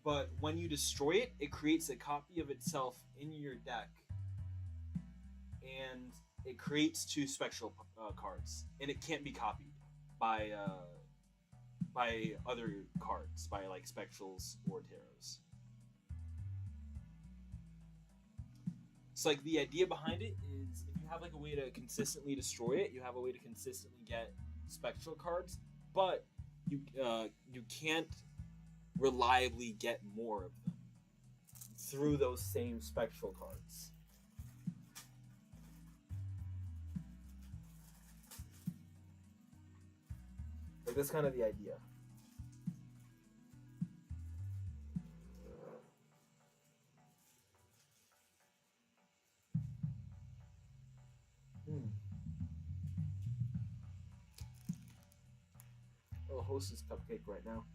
But when you destroy it, it creates a copy of itself in your deck, and it creates 2 spectral cards, and it can't be copied by other cards, by like spectrals or taros. So like the idea behind it is, if you have like a way to consistently destroy it, you have a way to consistently get spectral cards, but you can't reliably get more of them through those same spectral cards. Like that's kind of the idea. I'll host this cupcake right now.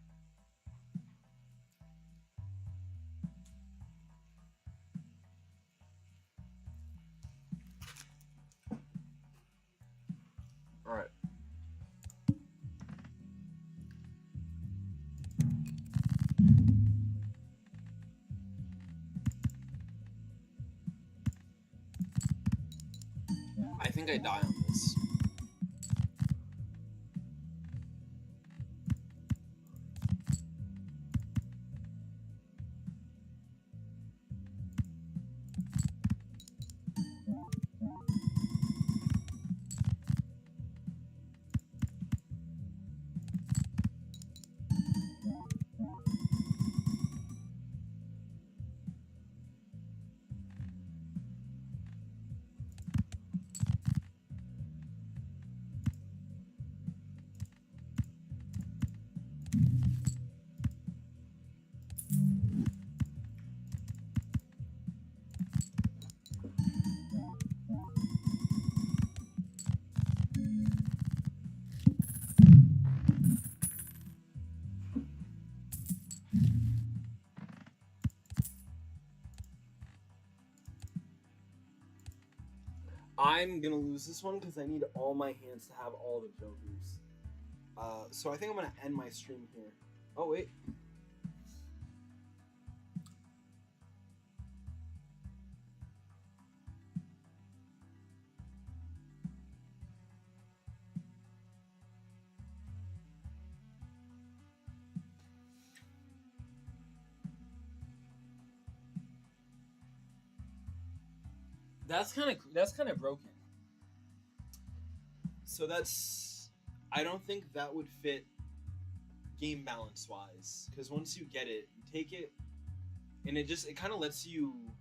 All right. I think I die on this. I'm gonna lose this one because I need all my hands to have all the Jokers. So I think I'm gonna end my stream here. Oh wait. That's kind of broken. So I don't think that would fit game balance wise, because once you get it, you take it, and it kind of lets you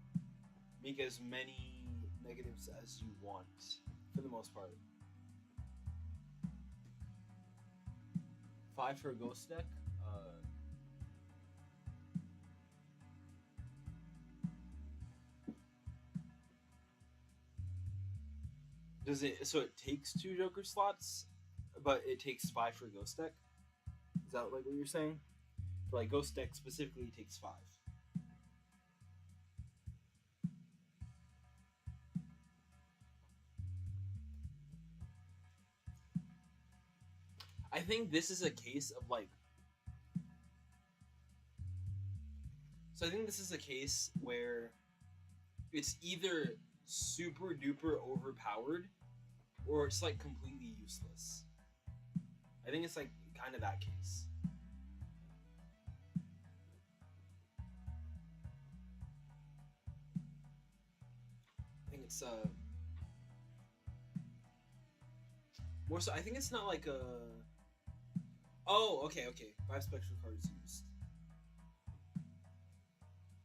make as many negatives as you want for the most part. 5 for a ghost deck. Does it? So it takes 2 Joker slots, but it takes 5 for Ghost Deck. Is that like what you're saying? For like Ghost Deck specifically takes 5. think this is a case of like. So I think this is a case where it's either super duper overpowered or it's like completely useless. I think it's like kind of that case. I think it's more so. I think it's not like a. Oh, okay. 5 spectral cards used.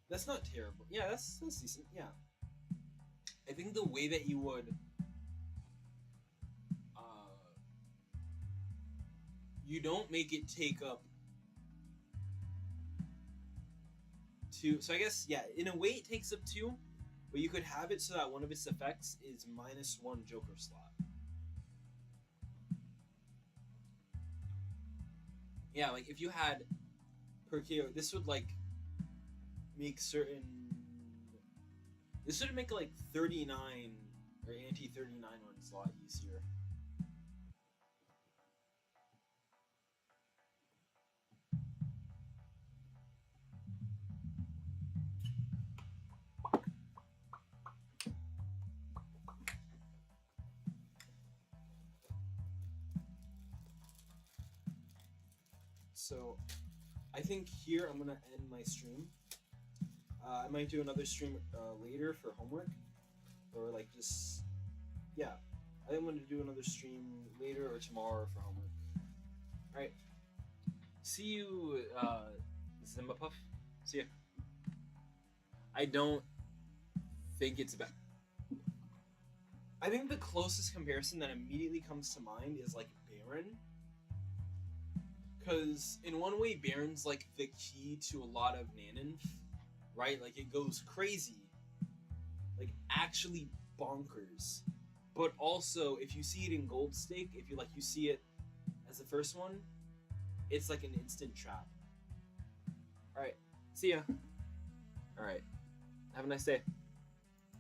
That's not terrible. Yeah, that's decent. Yeah. I think the way that you would you don't make it take up 2. So I guess yeah, in a way it takes up 2, but you could have it so that one of its effects is -1 Joker slot. Yeah, like if you had per KO, this would like make certain. This would make like 39 or anti-39 ones a lot easier. So, I think here I'm gonna end my stream. I might do another stream later for homework, or like just yeah. I think I'm gonna do another stream later or tomorrow for homework. All right. See you, Zimba Puff. See ya. I don't think it's bad. I think the closest comparison that immediately comes to mind is like Baron. Because in one way, Baron's like the key to a lot of Naninth, right? Like it goes crazy, like actually bonkers. But also, if you see it in Gold Stake, if you see it as the first one, it's like an instant trap. All right, see ya. All right, have a nice day.